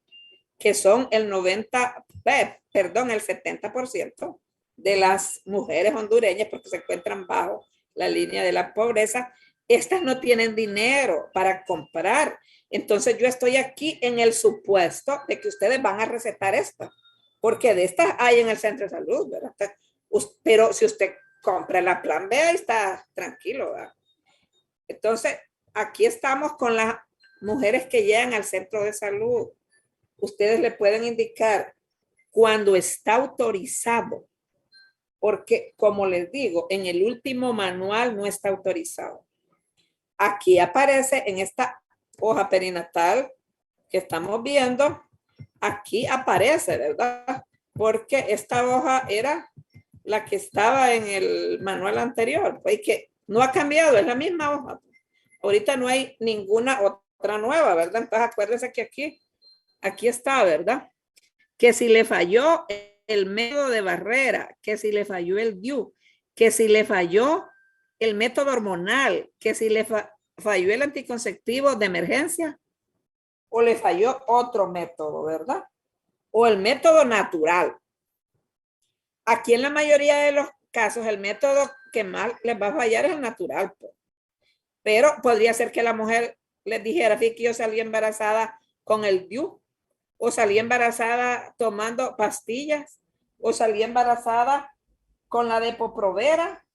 que son el 70% de las mujeres hondureñas, porque se encuentran bajo la línea de la pobreza, estas no tienen dinero para comprar. Entonces yo estoy aquí en el supuesto de que ustedes van a recetar esto, porque de estas hay en el centro de salud, ¿verdad? Pero si usted compra la plan B, ahí está tranquilo, ¿verdad? Entonces, aquí estamos con las mujeres que llegan al centro de salud. Ustedes le pueden indicar cuando está autorizado, porque como les digo, en el último manual no está autorizado. Aquí aparece en esta hoja perinatal que estamos viendo, aquí aparece, ¿verdad? Porque esta hoja era la que estaba en el manual anterior, pues que no ha cambiado, es la misma hoja. Ahorita no hay ninguna otra nueva, ¿verdad? Entonces acuérdense que aquí está, ¿verdad? Que si le falló el método de barrera, que si le falló el DIU, que si le falló el método hormonal, que si le falló el anticonceptivo de emergencia o le falló otro método, ¿verdad? O el método natural. Aquí en la mayoría de los casos el método que más les va a fallar es el natural, pues. Pero podría ser que la mujer les dijera, fíjate que yo salí embarazada con el DIU, o salí embarazada tomando pastillas, o salí embarazada con la Depo-Provera,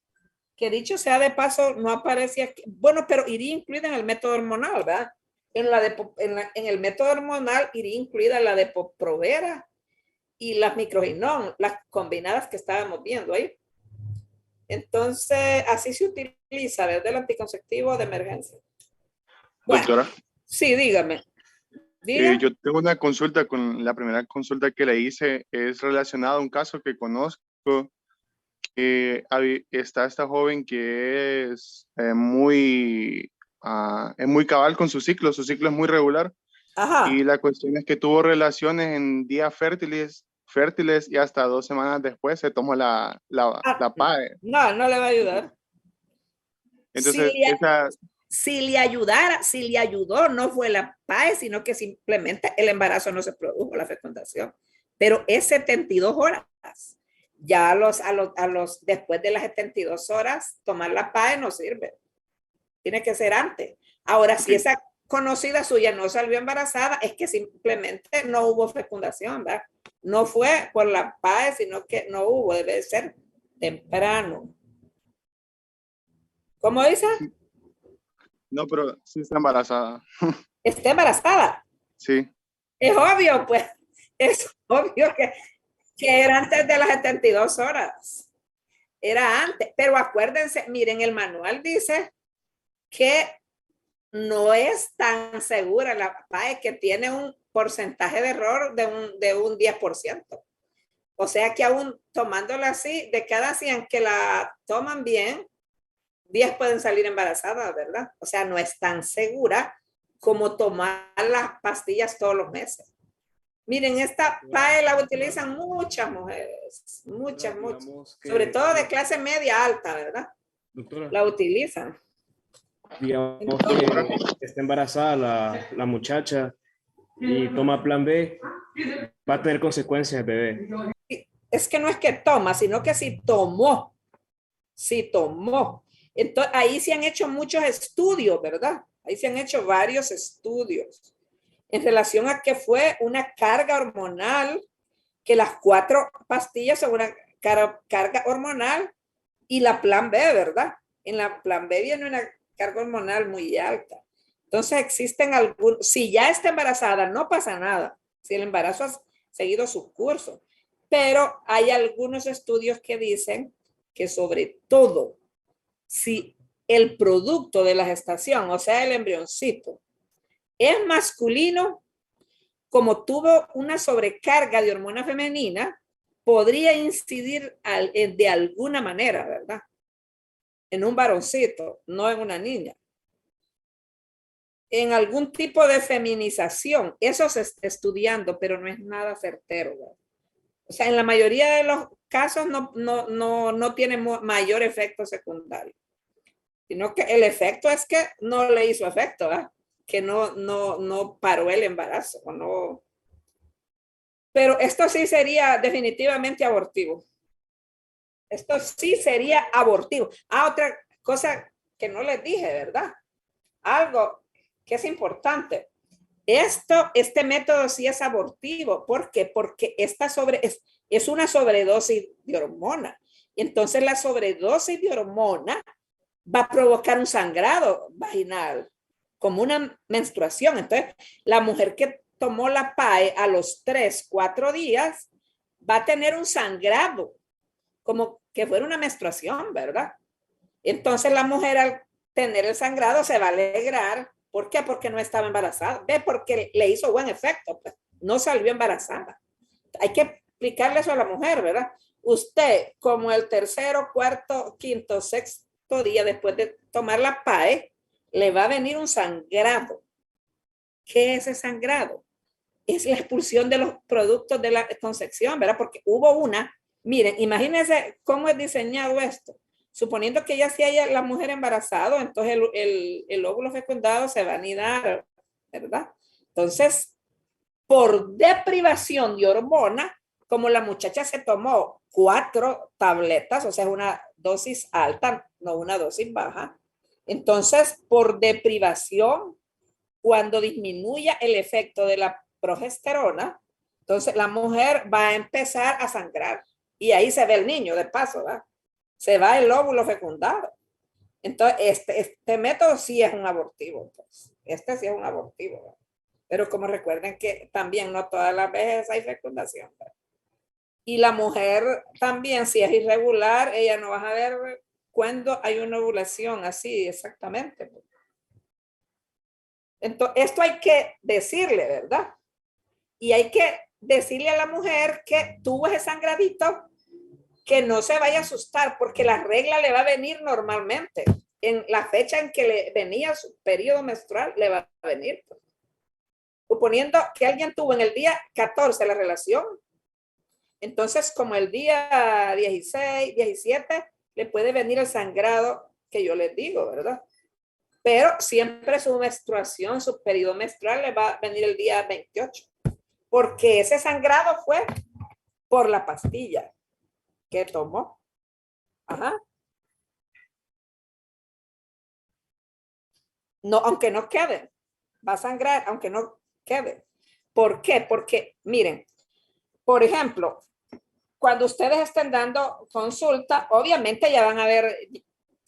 que dicho sea de paso, no aparece aquí. Bueno, pero iría incluida en el método hormonal, ¿verdad? En el método hormonal iría incluida la Depo-Provera y las microginón, las combinadas que estábamos viendo ahí. Entonces, así se utiliza desde el anticonceptivo de emergencia. Bueno, Doctora, sí, dígame. yo tengo una consulta, con la primera consulta que le hice es relacionada a un caso que conozco que está esta joven que es es muy cabal con su ciclo es muy regular. Ajá. Y la cuestión es que tuvo relaciones en días fértiles y hasta 2 semanas después se tomó la PAE. No, no le va a ayudar. Entonces, Si le ayudara, si le ayudó, no fue la PAE, sino que simplemente el embarazo no se produjo, la fecundación. Pero es 72 horas. Ya después de las 72 horas, tomar la PAE no sirve. Tiene que ser antes. Ahora, si esa conocida suya no salió embarazada, es que simplemente no hubo fecundación, ¿verdad? No fue por la PAE, sino que no hubo, debe ser temprano. ¿Cómo dice? No, pero sí está embarazada. ¿Está embarazada? Sí. Es obvio, pues. Es obvio que era antes de las 72 horas. Era antes. Pero acuérdense, miren, el manual dice que no es tan segura la PAE, que tiene un porcentaje de error de un 10%. O sea que aún tomándola así, de cada 100 que la toman bien, 10 pueden salir embarazadas, ¿verdad? O sea, no es tan segura como tomar las pastillas todos los meses. Miren, esta PAE la utilizan muchas mujeres, muchas. Sobre todo de clase media alta, ¿verdad? Doctora, la utilizan. digamos que está embarazada la muchacha y toma plan B, va a tener consecuencias el bebé. Es que no es que toma, sino que si tomó. Entonces, ahí se han hecho muchos estudios, ¿verdad? Ahí se han hecho varios estudios en relación a que fue una carga hormonal, que las 4 pastillas son una carga hormonal, y la plan B, ¿verdad? En la plan B viene una carga hormonal muy alta. Entonces existen algunos, si ya está embarazada, no pasa nada, si el embarazo ha seguido su curso, pero hay algunos estudios que dicen que sobre todo, si el producto de la gestación, o sea, el embrioncito, es masculino, como tuvo una sobrecarga de hormona femenina, podría incidir de alguna manera, ¿verdad? En un varoncito, no en una niña. En algún tipo de feminización, eso se está estudiando, pero no es nada certero, ¿verdad? O sea, en la mayoría de los casos no tiene mayor efecto secundario, sino que el efecto es que no le hizo efecto, ¿verdad? Que no paró el embarazo, no. Pero esto sí sería definitivamente abortivo. Esto sí sería abortivo. Otra cosa que no les dije, ¿verdad? Algo que es importante. Este método sí es abortivo. ¿Por qué? Porque es una sobredosis de hormona. Entonces la sobredosis de hormona va a provocar un sangrado vaginal, como una menstruación. Entonces, la mujer que tomó la PAE a los 3, 4 días va a tener un sangrado, como que fuera una menstruación, ¿verdad? Entonces la mujer al tener el sangrado se va a alegrar. ¿Por qué? Porque no estaba embarazada. ¿Ve? Porque le hizo buen efecto. Pues. No salió embarazada. Hay que explicarle eso a la mujer, ¿verdad? Usted, como el 3º, 4º, 5º, 6º día después de tomar la PAE, le va a venir un sangrado. ¿Qué es ese sangrado? Es la expulsión de los productos de la concepción, ¿verdad? Porque hubo miren, imagínense cómo es diseñado esto. Suponiendo que ya sí haya la mujer embarazada, entonces el óvulo fecundado se va a anidar, ¿verdad? Entonces, por deprivación de hormona, como la muchacha se tomó 4 tabletas, o sea, una dosis alta, no una dosis baja, entonces, por deprivación, cuando disminuya el efecto de la progesterona, entonces la mujer va a empezar a sangrar. Y ahí se ve el niño, de paso, ¿verdad? Se va el óvulo fecundado. Entonces, este método sí es un abortivo. Pues. Este sí es un abortivo. ¿verdad? Pero como recuerden que también no todas las veces hay fecundación. ¿verdad? Y la mujer también, si es irregular, ella no va a ver cuándo hay una ovulación así exactamente. Entonces, esto hay que decirle, ¿verdad? Y hay que decirle a la mujer que tuvo ese sangradito que no se vaya a asustar porque la regla le va a venir normalmente. En la fecha en que le venía su periodo menstrual, le va a venir. Suponiendo que alguien tuvo en el día 14 la relación, entonces como el día 16, 17, le puede venir el sangrado que yo les digo, ¿verdad? Pero siempre su menstruación, su periodo menstrual le va a venir el día 28, porque ese sangrado fue por la pastilla que tomó. Ajá. No, aunque no quede, va a sangrar, aunque no quede. ¿Por qué? Porque, miren, por ejemplo, cuando ustedes estén dando consulta, obviamente ya van a haber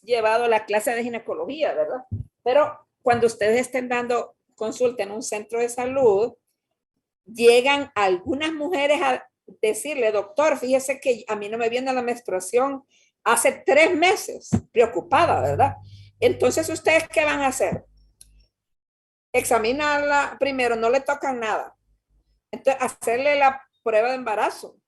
llevado la clase de ginecología, ¿verdad? Pero cuando ustedes estén dando consulta en un centro de salud, llegan algunas mujeres a decirle, doctor, fíjese que a mí no me viene la menstruación hace 3 meses, preocupada, ¿verdad? Entonces, ¿ustedes qué van a hacer? Examinarla primero, no le tocan nada. Entonces, hacerle la prueba de embarazo.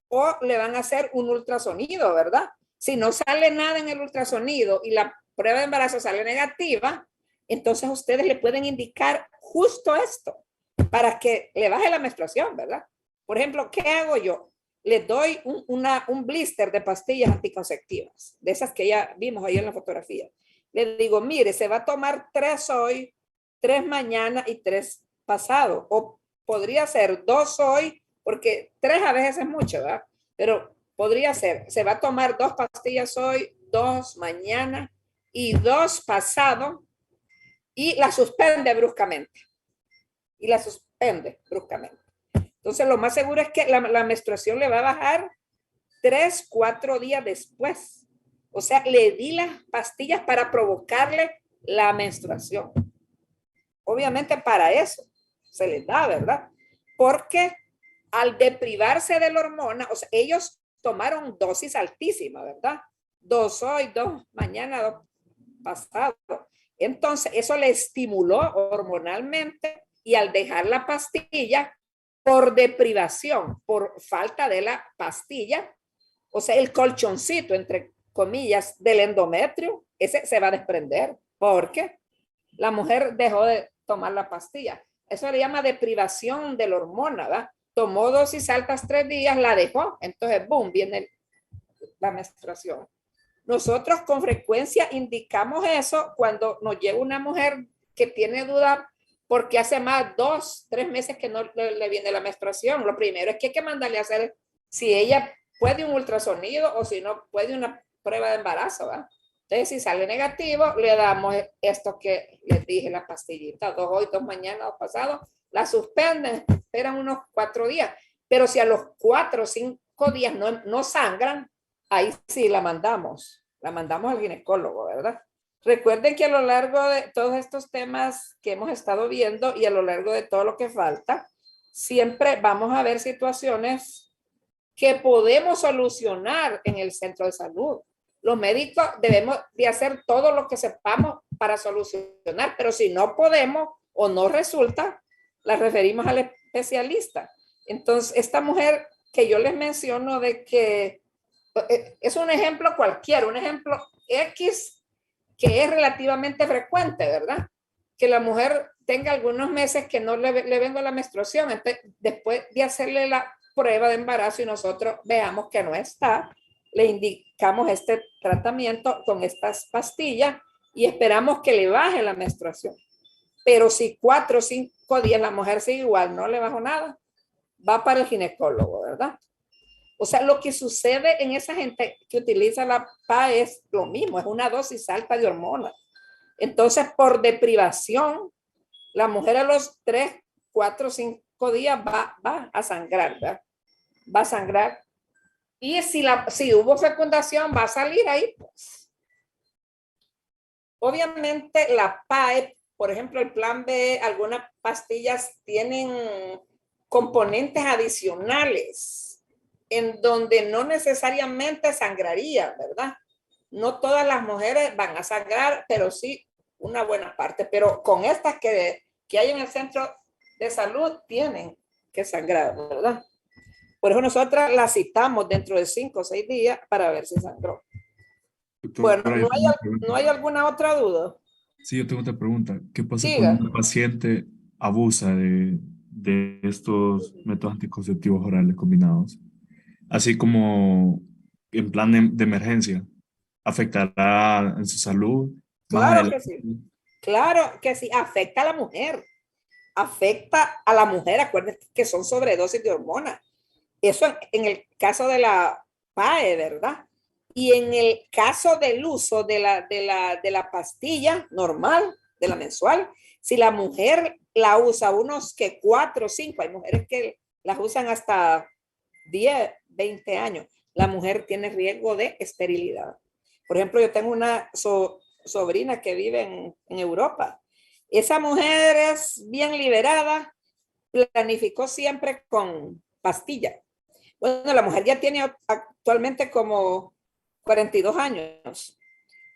O le van a hacer un ultrasonido, ¿verdad? Si no sale nada en el ultrasonido y la prueba de embarazo sale negativa, entonces ustedes le pueden indicar justo esto para que le baje la menstruación, ¿verdad? Por ejemplo, ¿qué hago yo? Les doy un blister de pastillas anticonceptivas, de esas que ya vimos ahí en la fotografía. Les digo, mire, se va a tomar 3 hoy, 3 mañana y 3 pasado. O podría ser 2 hoy, porque 3 a veces es mucho, ¿verdad? Pero podría ser, se va a tomar 2 pastillas hoy, 2 mañana y 2 pasado, y la suspende bruscamente. Y la suspende bruscamente. Entonces, lo más seguro es que la menstruación le va a bajar 3, 4 días después. O sea, le di las pastillas para provocarle la menstruación. Obviamente para eso se les da, ¿verdad? Porque al deprivarse de la hormona, o sea, ellos tomaron dosis altísima, ¿verdad? 2 hoy, 2 mañana, 2 pasado. Entonces, eso le estimuló hormonalmente y al dejar la pastilla, por deprivación, por falta de la pastilla, o sea, el colchoncito, entre comillas, del endometrio, ese se va a desprender porque la mujer dejó de tomar la pastilla. Eso se le llama deprivación de la hormona, ¿verdad? Tomó dosis altas 3 días, la dejó, entonces, boom, viene la menstruación. Nosotros con frecuencia indicamos eso cuando nos llega una mujer que tiene duda porque hace más 2, 3 meses que no le viene la menstruación. Lo primero es que hay que mandarle a hacer, si ella puede un ultrasonido o si no puede una prueba de embarazo, ¿verdad? Entonces, si sale negativo, le damos esto que les dije, la pastillita, 2 hoy, 2 mañana, 2 pasado, la suspenden, esperan unos 4 días. Pero si a los 4 o 5 días no sangran, ahí sí la mandamos al ginecólogo, ¿verdad? Recuerden que a lo largo de todos estos temas que hemos estado viendo y a lo largo de todo lo que falta, siempre vamos a ver situaciones que podemos solucionar en el centro de salud. Los médicos debemos de hacer todo lo que sepamos para solucionar, pero si no podemos o no resulta, la referimos al especialista. Entonces, esta mujer que yo les menciono de que es un ejemplo cualquiera, un ejemplo X que es relativamente frecuente, ¿verdad? Que la mujer tenga algunos meses que no le venga la menstruación, entonces después de hacerle la prueba de embarazo y nosotros veamos que no está, le indicamos este tratamiento con estas pastillas y esperamos que le baje la menstruación. Pero si 4 o 5 días la mujer sigue igual, no le bajó nada, va para el ginecólogo, ¿verdad? O sea, lo que sucede en esa gente que utiliza la PA es lo mismo, es una dosis alta de hormonas. Entonces, por deprivación, la mujer a los 3, 4, 5 días va a sangrar, ¿verdad? Va a sangrar. Y si hubo fecundación, va a salir ahí, pues. Obviamente, la PAE, por ejemplo, el plan B, algunas pastillas tienen componentes adicionales en donde no necesariamente sangraría, ¿verdad? No todas las mujeres van a sangrar, pero sí una buena parte. Pero con estas que hay en el centro de salud tienen que sangrar, ¿verdad? Por eso nosotras la citamos dentro de 5 o 6 días para ver si sangró. Doctora, Bueno, ¿no hay alguna otra duda? Sí, yo tengo otra pregunta. ¿Qué pasa Diga. cuando un paciente abusa de estos métodos anticonceptivos orales combinados? Así como en plan de emergencia. ¿Afectará en su salud más Claro adelante? que sí. Claro que sí, afecta a la mujer. Afecta a la mujer, acuérdense que son sobredosis de hormonas. Eso en el caso de la PAE, ¿verdad? Y en el caso del uso de la pastilla normal, de la mensual, si la mujer la usa unos que 4 o 5, hay mujeres que las usan hasta 10, 20 años, la mujer tiene riesgo de esterilidad. Por ejemplo, yo tengo una sobrina que vive en Europa. Esa mujer es bien liberada, planificó siempre con pastilla. Bueno, la mujer ya tiene actualmente como 42 años.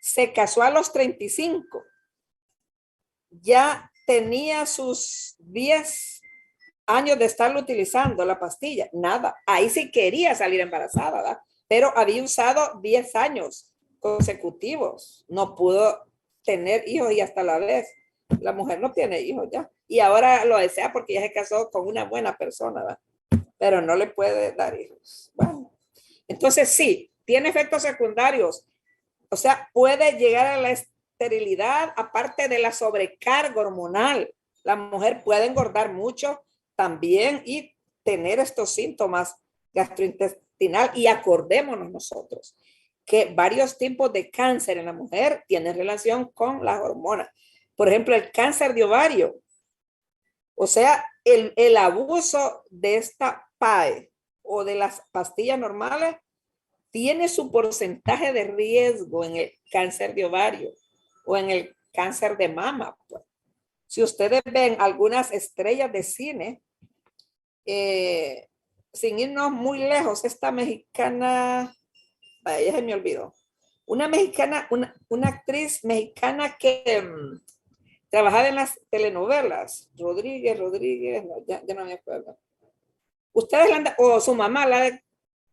Se casó a los 35. Ya tenía sus 10 años de estarlo utilizando la pastilla. Nada. Ahí sí quería salir embarazada, ¿verdad? Pero había usado 10 años consecutivos. No pudo tener hijos y hasta la vez la mujer no tiene hijos ya. Y ahora lo desea porque ya se casó con una buena persona, ¿verdad? Pero no le puede dar hijos. Bueno, entonces sí, tiene efectos secundarios. O sea, puede llegar a la esterilidad, aparte de la sobrecarga hormonal. La mujer puede engordar mucho también y tener estos síntomas gastrointestinal. Y acordémonos nosotros que varios tipos de cáncer en la mujer tienen relación con las hormonas. Por ejemplo, el cáncer de ovario. O sea, el abuso de esta PAE o de las pastillas normales tiene su porcentaje de riesgo en el cáncer de ovario o en el cáncer de mama. Pues. Si ustedes ven algunas estrellas de cine, sin irnos muy lejos, esta mexicana, ella se me olvidó, una mexicana, una actriz mexicana que trabajaba en las telenovelas, Rodríguez, no, ya no me acuerdo. Ustedes la o su mamá la de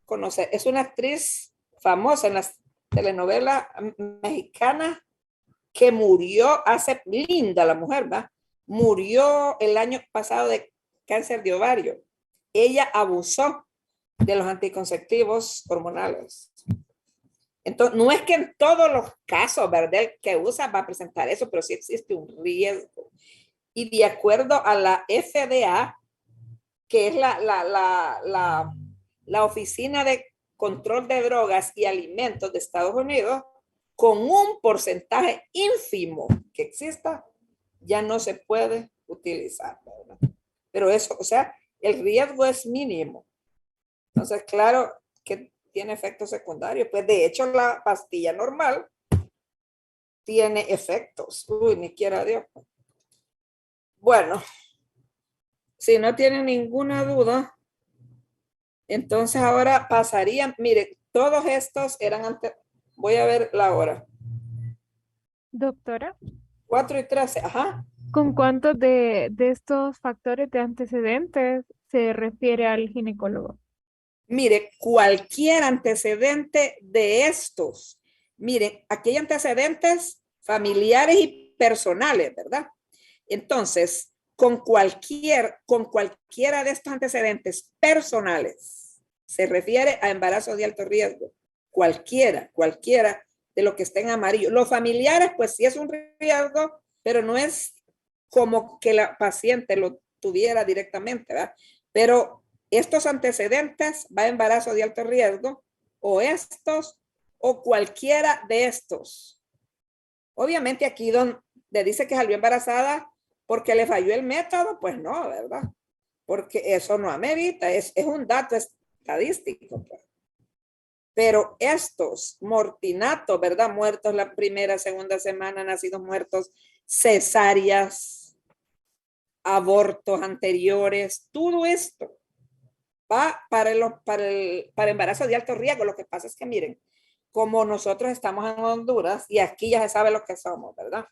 conocer, es una actriz famosa en las telenovelas mexicanas que murió hace, linda la mujer, ¿va? Murió el año pasado de cáncer de ovario. Ella abusó de los anticonceptivos hormonales. Entonces, no es que en todos los casos, ¿verdad? Que usa va a presentar eso, pero sí existe un riesgo. Y de acuerdo a la FDA, que es la Oficina de Control de Drogas y Alimentos de Estados Unidos, con un porcentaje ínfimo que exista, ya no se puede utilizar, ¿verdad? Pero eso, o sea, el riesgo es mínimo. Entonces, claro que tiene efectos secundarios. Pues de hecho, la pastilla normal tiene efectos. Uy, ni quiera Dios. Bueno, si no tienen ninguna duda, entonces ahora pasarían, mire, todos estos eran antes, voy a ver la hora. Doctora, 4:13, ajá. ¿con cuántos de estos factores de antecedentes se refiere al ginecólogo? Mire, cualquier antecedente de estos, miren, aquí hay antecedentes familiares y personales, ¿verdad? Entonces, con cualquiera de estos antecedentes personales, se refiere a embarazo de alto riesgo. Cualquiera de lo que esté en amarillo. Los familiares, pues sí es un riesgo, pero no es como que la paciente lo tuviera directamente, ¿verdad? Pero estos antecedentes va a embarazo de alto riesgo, o estos, o cualquiera de estos. Obviamente aquí donde dice que salió embarazada porque le falló el método, pues no, ¿verdad? Porque eso no amerita, es un dato estadístico. Pues. Pero estos mortinatos, ¿verdad? Muertos la primera, segunda semana, nacidos muertos, cesáreas, abortos anteriores, todo esto va para embarazo de alto riesgo. Lo que pasa es que miren, como nosotros estamos en Honduras y aquí ya se sabe lo que somos, ¿verdad?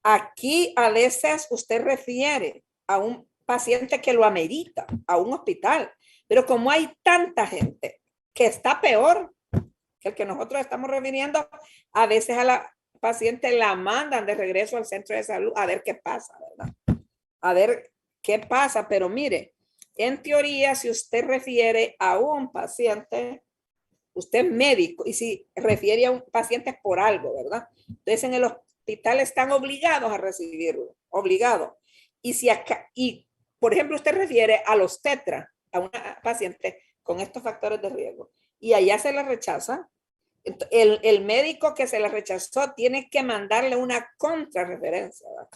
Aquí a veces usted refiere a un paciente que lo amerita a un hospital, Pero como hay tanta gente que está peor que el que nosotros estamos refiriendo, a veces a la paciente la mandan de regreso al centro de salud a ver qué pasa, ¿verdad? A ver qué pasa, pero mire, en teoría, si usted refiere a un paciente, usted es médico, y si refiere a un paciente es por algo, ¿verdad? Entonces en el hospital están obligados a recibirlo, obligados. Y si acá, y por ejemplo, usted refiere al obstetra, a una paciente con estos factores de riesgo, y allá se le rechaza, el médico que se le rechazó tiene que mandarle una contrarreferencia, ¿verdad?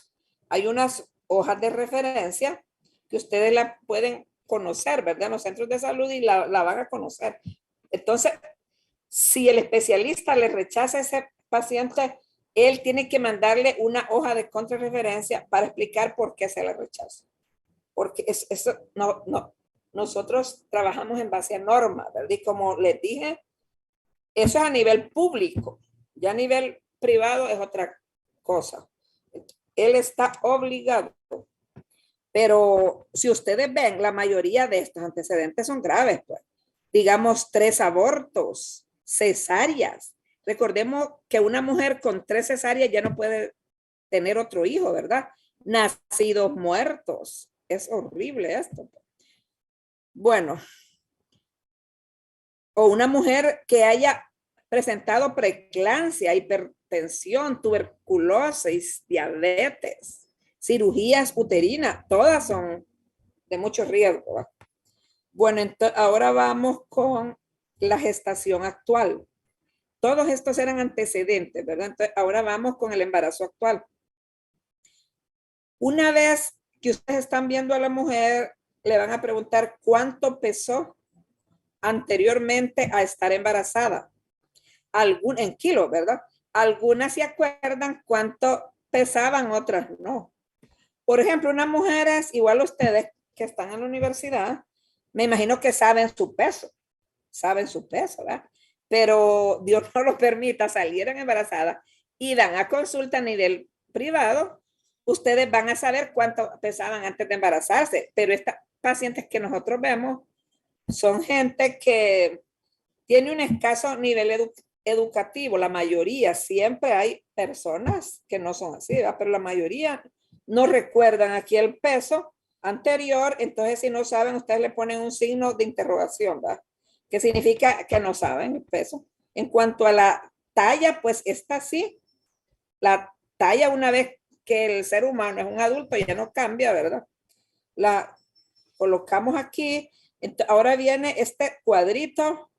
Hay unas hojas de referencia que ustedes la pueden conocer, ¿verdad? En los centros de salud y la van a conocer. Entonces, si el especialista le rechaza a ese paciente, él tiene que mandarle una hoja de contrarreferencia para explicar por qué se le rechaza. Porque eso no, nosotros trabajamos en base a normas, ¿verdad? Y como les dije, eso es a nivel público. Ya a nivel privado es otra cosa. Él está obligado. Pero si ustedes ven, la mayoría de estos antecedentes son graves, pues. Digamos, 3 abortos, cesáreas. Recordemos que una mujer con 3 cesáreas ya no puede tener otro hijo, ¿verdad? Nacidos muertos. Es horrible esto. Bueno, o una mujer que haya presentado preeclampsia, hipertensión, tuberculosis, diabetes, cirugías uterinas, todas son de mucho riesgo, ¿verdad? Bueno, entonces ahora vamos con la gestación actual. Todos estos eran antecedentes, ¿verdad? Entonces ahora vamos con el embarazo actual. Una vez que ustedes están viendo a la mujer, le van a preguntar cuánto pesó anteriormente a estar embarazada. En kilos, ¿verdad? Algunas se acuerdan cuánto pesaban, otras no. Por ejemplo, unas mujeres, igual ustedes que están en la universidad, me imagino que saben su peso, ¿verdad? Pero Dios no los permita, salieran embarazadas y dan a consulta a nivel privado, ustedes van a saber cuánto pesaban antes de embarazarse, pero estas pacientes que nosotros vemos son gente que tiene un escaso nivel educativo. La mayoría, siempre hay personas que no son así, ¿verdad? Pero la mayoría no recuerdan aquí el peso anterior, entonces si no saben, ustedes le ponen un signo de interrogación, ¿verdad? Que significa que no saben el peso. En cuanto a la talla, pues esta sí, la talla una vez que el ser humano es un adulto ya no cambia, ¿verdad? La colocamos aquí. Entonces, ahora viene este cuadrito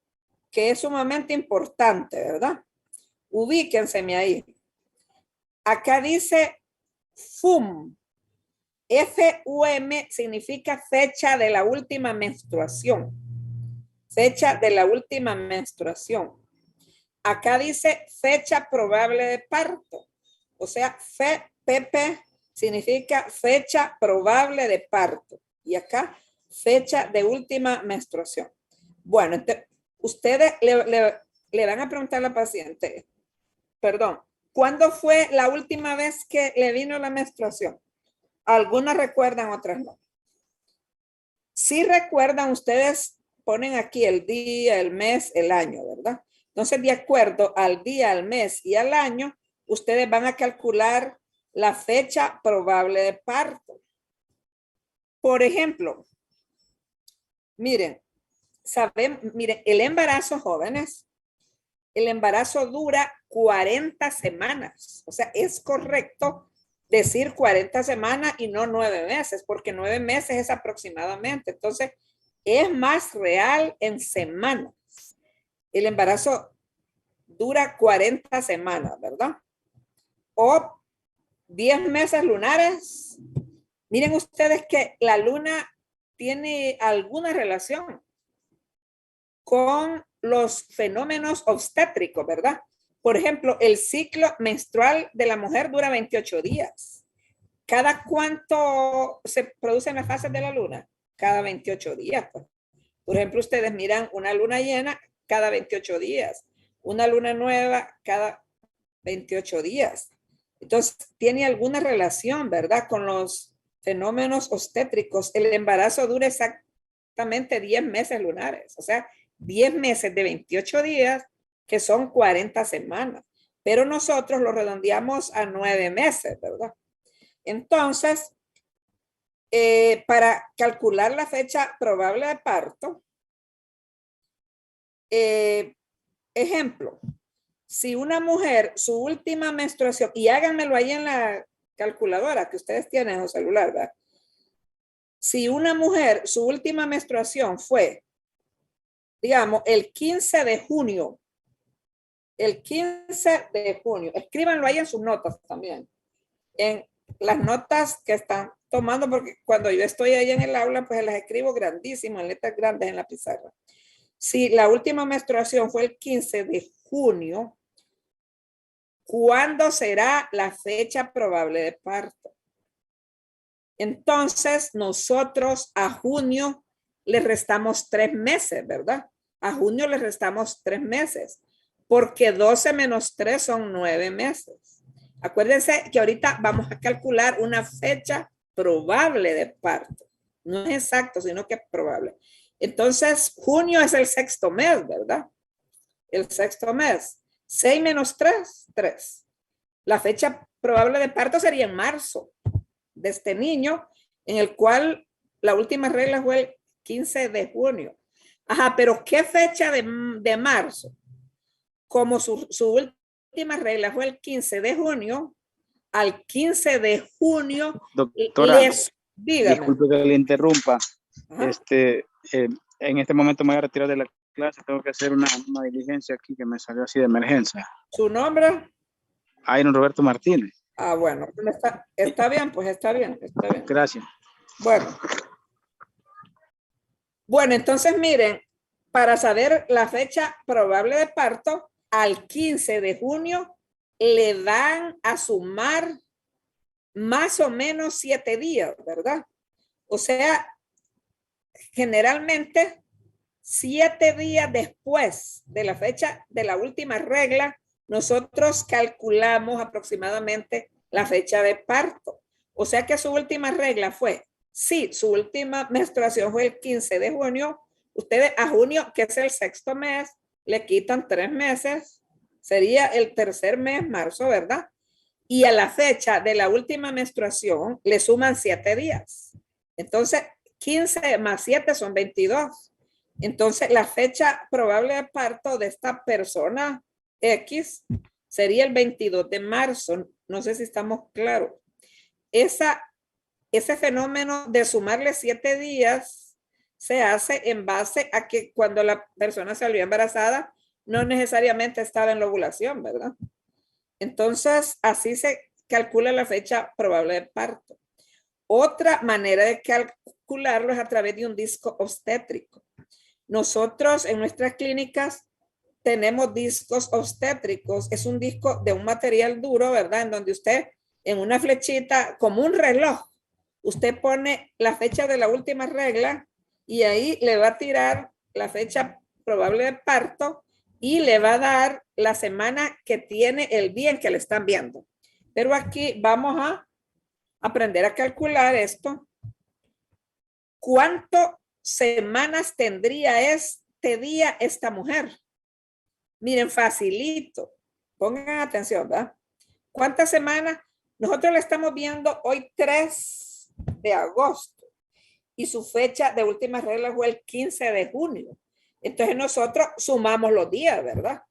que es sumamente importante, ¿verdad? Ubíquenseme ahí. Acá dice FUM. FUM significa fecha de la última menstruación. Fecha de la última menstruación. Acá dice fecha probable de parto. O sea, FPP significa fecha probable de parto. Y acá, fecha de última menstruación. Bueno, entonces, ustedes le van a preguntar a la paciente, perdón, ¿cuándo fue la última vez que le vino la menstruación? Algunas recuerdan, otras no. Si recuerdan, ustedes ponen aquí el día, el mes, el año, ¿verdad? Entonces, de acuerdo al día, al mes y al año, ustedes van a calcular la fecha probable de parto. Por ejemplo, miren, miren, el embarazo, jóvenes, el embarazo dura 40 semanas. O sea, es correcto decir 40 semanas y no 9 meses, porque 9 meses es aproximadamente. Entonces, es más real en semanas. El embarazo dura 40 semanas, ¿verdad? O 10 meses lunares. Miren ustedes que la luna tiene alguna relación con los fenómenos obstétricos, ¿verdad? Por ejemplo, el ciclo menstrual de la mujer dura 28 días. ¿Cada cuánto se producen las fases de la luna? Cada 28 días. Pues. Por ejemplo, ustedes miran una luna llena cada 28 días, una luna nueva cada 28 días. Entonces, tiene alguna relación, ¿verdad? Con los fenómenos obstétricos. El embarazo dura exactamente 10 meses lunares, o sea, 10 meses de 28 días, que son 40 semanas, pero nosotros lo redondeamos a 9 meses, ¿verdad? Entonces, para calcular la fecha probable de parto, ejemplo, si una mujer, su última menstruación, y háganmelo ahí en la calculadora que ustedes tienen en su celular, ¿verdad? Si una mujer, su última menstruación fue, digamos, el 15 de junio, escríbanlo ahí en sus notas también, en las notas que están tomando, porque cuando yo estoy ahí en el aula, pues las escribo grandísimo, en letras grandes en la pizarra. Si la última menstruación fue el 15 de junio, ¿cuándo será la fecha probable de parto? Entonces, nosotros a junio le restamos 3 meses, ¿verdad? A junio le restamos 3 meses, porque 12 menos 3 son 9 meses. Acuérdense que ahorita vamos a calcular una fecha probable de parto. No es exacto, sino que es probable. Entonces, junio es el 6º mes, ¿verdad? El 6º mes. 6 menos 3, 3. La fecha probable de parto sería en marzo de este niño, en el cual la última regla fue el 15 de junio. Ajá, pero ¿qué fecha de marzo? Como su última regla fue el 15 de junio, al 15 de junio, doctora, dígame. Disculpe que le interrumpa. En este momento me voy a retirar de la clase, tengo que hacer una diligencia aquí que me salió así de emergencia. ¿Su nombre? Iron Roberto Martínez. Ah, bueno, está bien, pues está bien. Gracias. Bueno, entonces miren, para saber la fecha probable de parto, al 15 de junio le van a sumar más o menos 7 días, ¿verdad? O sea, generalmente 7 días después de la fecha de la última regla, nosotros calculamos aproximadamente la fecha de parto. O sea que su última regla fue, sí, su última menstruación fue el 15 de junio. Ustedes a junio, que es el 6º mes, le quitan 3 meses. Sería el 3er mes, marzo, ¿verdad? Y a la fecha de la última menstruación le suman 7 días. Entonces, 15 más 7 son 22. Entonces, la fecha probable de parto de esta persona X sería el 22 de marzo. No sé si estamos claros. Ese fenómeno de sumarle 7 días se hace en base a que cuando la persona salió embarazada, no necesariamente estaba en la ovulación, ¿verdad? Entonces, así se calcula la fecha probable de parto. Otra manera de calcularlo es a través de un disco obstétrico. Nosotros en nuestras clínicas tenemos discos obstétricos. Es un disco de un material duro, ¿verdad? En donde usted, en una flechita, como un reloj, usted pone la fecha de la última regla y ahí le va a tirar la fecha probable de parto y le va a dar la semana que tiene el día en que le están viendo. Pero aquí vamos a aprender a calcular esto. ¿Cuántas semanas tendría este día esta mujer? Miren, facilito. Pongan atención, ¿verdad? ¿Cuántas semanas? Nosotros le estamos viendo hoy 3 de agosto y su fecha de última regla fue el 15 de junio. Entonces nosotros sumamos los días, ¿verdad?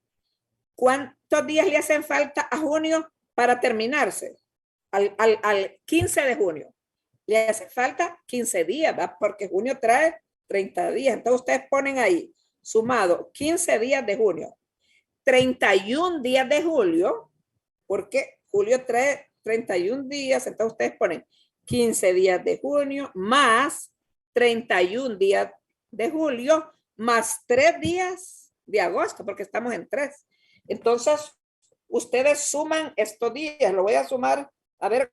¿Cuántos días le hacen falta a junio para terminarse? Al 15 de junio. Le hace falta 15 días, ¿verdad? Porque junio trae 30 días. Entonces ustedes ponen ahí, sumado 15 días de junio, 31 días de julio, porque julio trae 31 días, entonces ustedes ponen 15 días de junio más 31 días de julio más 3 días de agosto, porque estamos en 3. Entonces, ustedes suman estos días, lo voy a sumar, a ver